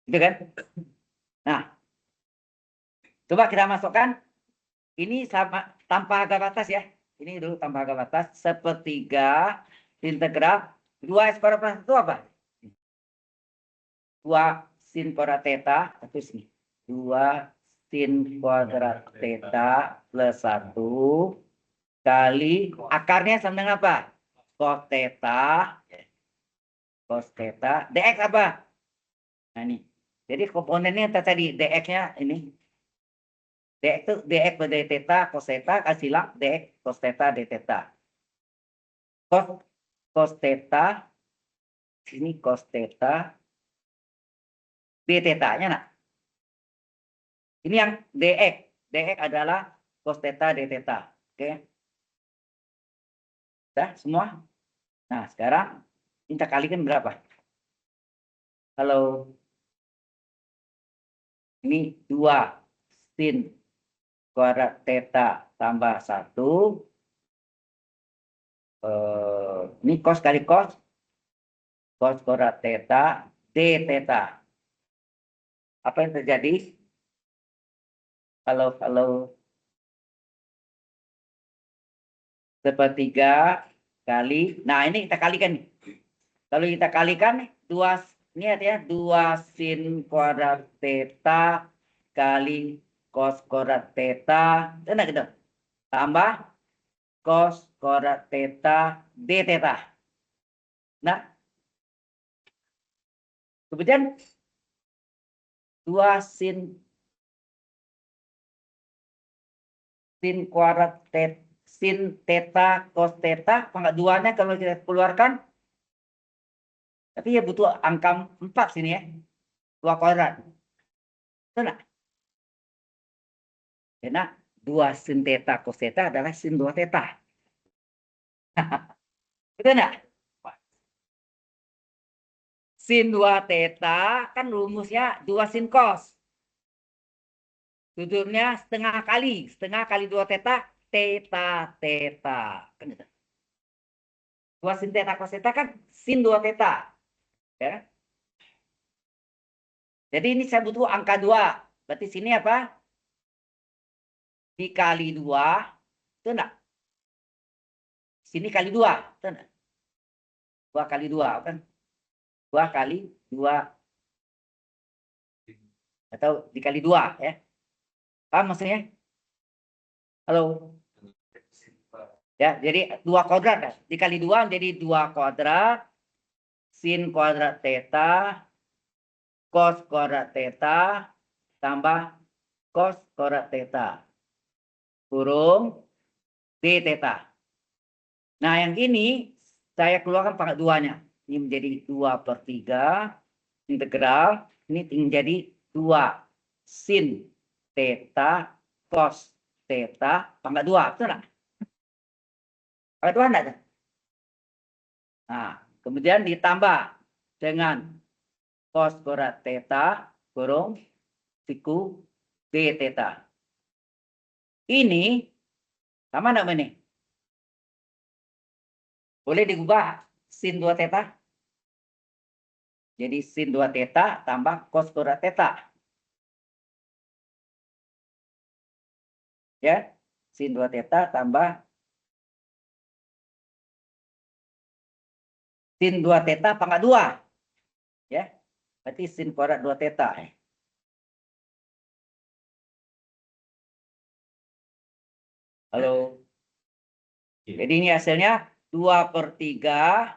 S1: Itu kan? Nah, coba kita masukkan. Ini sama tanpa harga batas ya. Ini dulu tanpa harga batas. Sepertiga integral 2x kuadrat plus 1 apa? 2 sin kuadrat theta. Atau sini. 2 sin kuadrat theta plus 1 kali akarnya sama dengan apa? Cos theta. Cos theta. Dx apa? Nah ini. Jadi komponennya tadi dx-nya ini. Dx itu dx per d theta cos theta kasih lang dx cos theta d theta. Cos theta ini cos theta d theta-nya nak. Ini yang dx. Dx adalah cos theta d theta. Oke. Sudah semua? Nah, sekarang kita kalikan berapa? Halo. Ini 2 sin kuadrat theta tambah 1. Ini cos kali cos. Cos kuadrat theta d theta. Apa yang terjadi? Kalau sepertiga kali. Nah, ini kita kalikan nih. Kalau kita kalikan 2 ini artinya 2 sin kuadrat theta kali cos kuadrat theta. Enak gitu. Tambah cos kuadrat theta d theta. Nah, kemudian 2 sin kuadrat theta sin theta cos theta pangkat 2-nya kalau kita keluarkan, tapi ya butuh angka 4 sini ya, 2 kuadrat. Betul nggak? Karena 2 sin theta cos theta adalah sin 2 theta. Betul nggak? Sin 2 theta kan rumusnya 2 sin cos. Sudutnya setengah kali 2 theta, theta, theta. Kan gitu. 2 sin theta cos theta kan sin 2 theta. Ya. Jadi ini saya butuh angka 2. Berarti sini apa? Dikali 2. Itu enggak? Sini kali 2. Itu enggak? 2 kali 2 kan? 2 kali 2. Atau dikali 2 ya. Paham maksudnya? Halo? Ya, jadi 2 kuadrat ya. Dikali 2 jadi 2 kuadrat sin kuadrat theta cos kuadrat theta tambah cos kuadrat theta kurung d theta. Nah, yang ini saya keluarkan pangkat 2-nya. Ini menjadi 2/3 integral. Ini menjadi 2 sin theta cos theta pangkat 2. Betul nggak? Pangkat 2 enggak? Nah, kemudian ditambah dengan cos kuadrat theta kurung siku d theta. Ini sama enggak ini? Boleh diubah sin 2 theta. Jadi sin 2 theta tambah cos kuadrat theta. Ya, sin 2 theta tambah sin 2 theta pangkat 2. Ya, berarti sin kuadrat 2 theta. Halo. Jadi ini hasilnya 2/3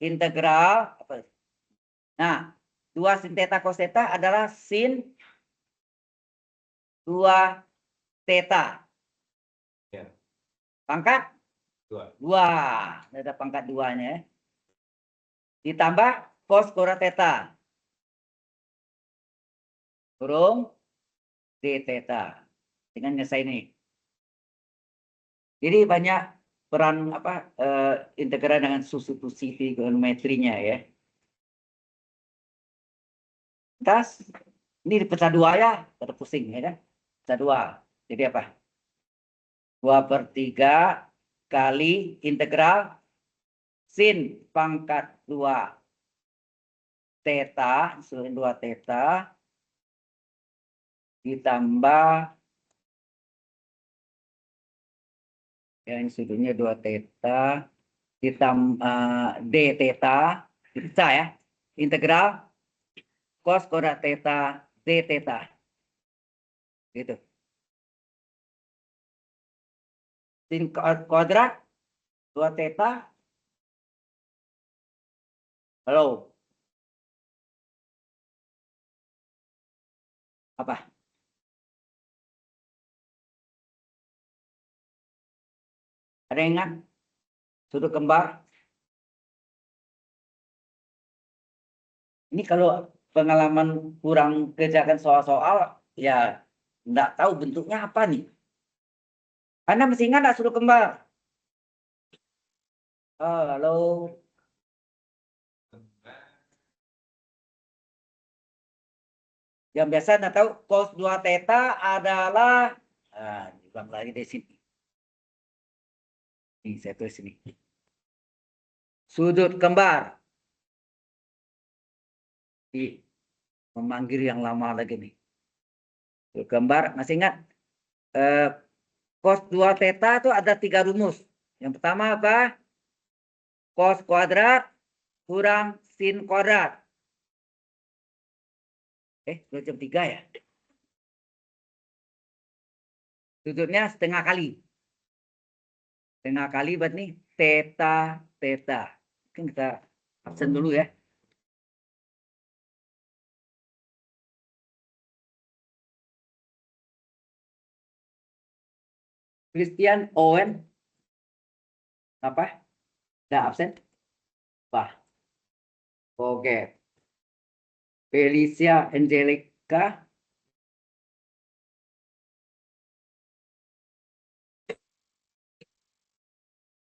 S1: integral. Nah, 2 sin theta cos theta adalah sin 2 theta.
S2: Ya.
S1: Pangkat
S2: 2.
S1: 2. Ada pangkat 2-nya. Ditambah cos kuadrat theta. Kurung d theta. Dengan nyesai ini. Jadi banyak peran integral dengan substitusi trigonometrinya ya. Tas ini dipecah 2 ya, terpusing ya kan? Pecah 2. Jadi apa? 2/3 kali integral sin pangkat 2 theta, sin 2 theta ditambah ya ini sudutnya 2 theta ditambah d theta dipecah ya. Integral cos kuadrat theta d theta. Gitu. Sin kuadrat 2 theta. Halo. Apa? Ada yang ingat? Sudut kembar. Ini kalau pengalaman kurang kerjakan soal-soal, ya enggak tahu bentuknya apa nih. Anda masih ingat nggak sudut kembar? Oh, halo. Yang biasa Anda tahu cos 2 theta adalah, diulang lagi di sini. Ini saya tulis ini. Sudut kembar. Memanggil yang lama lagi nih. Sudut kembar, masih ingat? Cos 2 theta itu ada 3 rumus. Yang pertama apa? Cos kuadrat kurang sin kuadrat. Sudah jam 3 ya? Sudutnya setengah kali. Setengah kali berarti theta theta. Mungkin kita absen dulu ya. Christian Owen. Apa? Tidak absen? Wah. Oke. Felicia Angelica.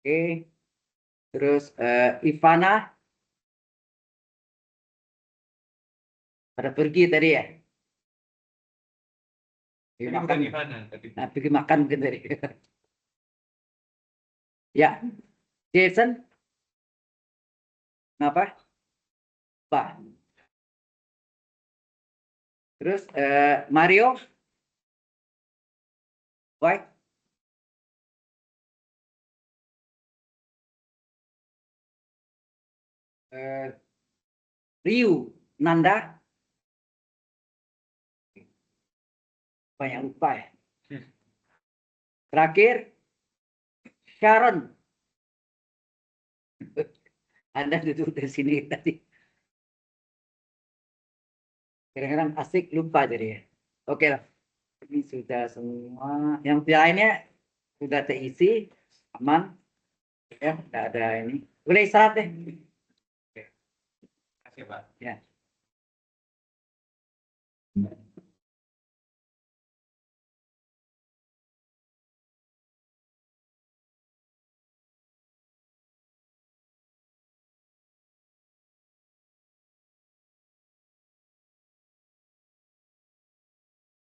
S1: Oke. Terus Ivana. Pada pergi tadi ya? Pergi
S2: Ini
S1: makan.
S2: bukan Ivana, tapi
S1: Pergi makan mungkin tadi. Ya. Jason. Kenapa? Pak. Terus Mario. Baik. Ryu. Nanda. Banyak lupa ya. Terakhir. Sharon. Anda duduk di sini tadi. Kadang-kadang asik lupa jadi ya. Oke lah. Ini sudah semua. Yang lainnya sudah terisi. Aman. Ya, tidak ada ini. Boleh istirahat deh.
S2: Oke. Terima kasih, Pak.
S1: Ya.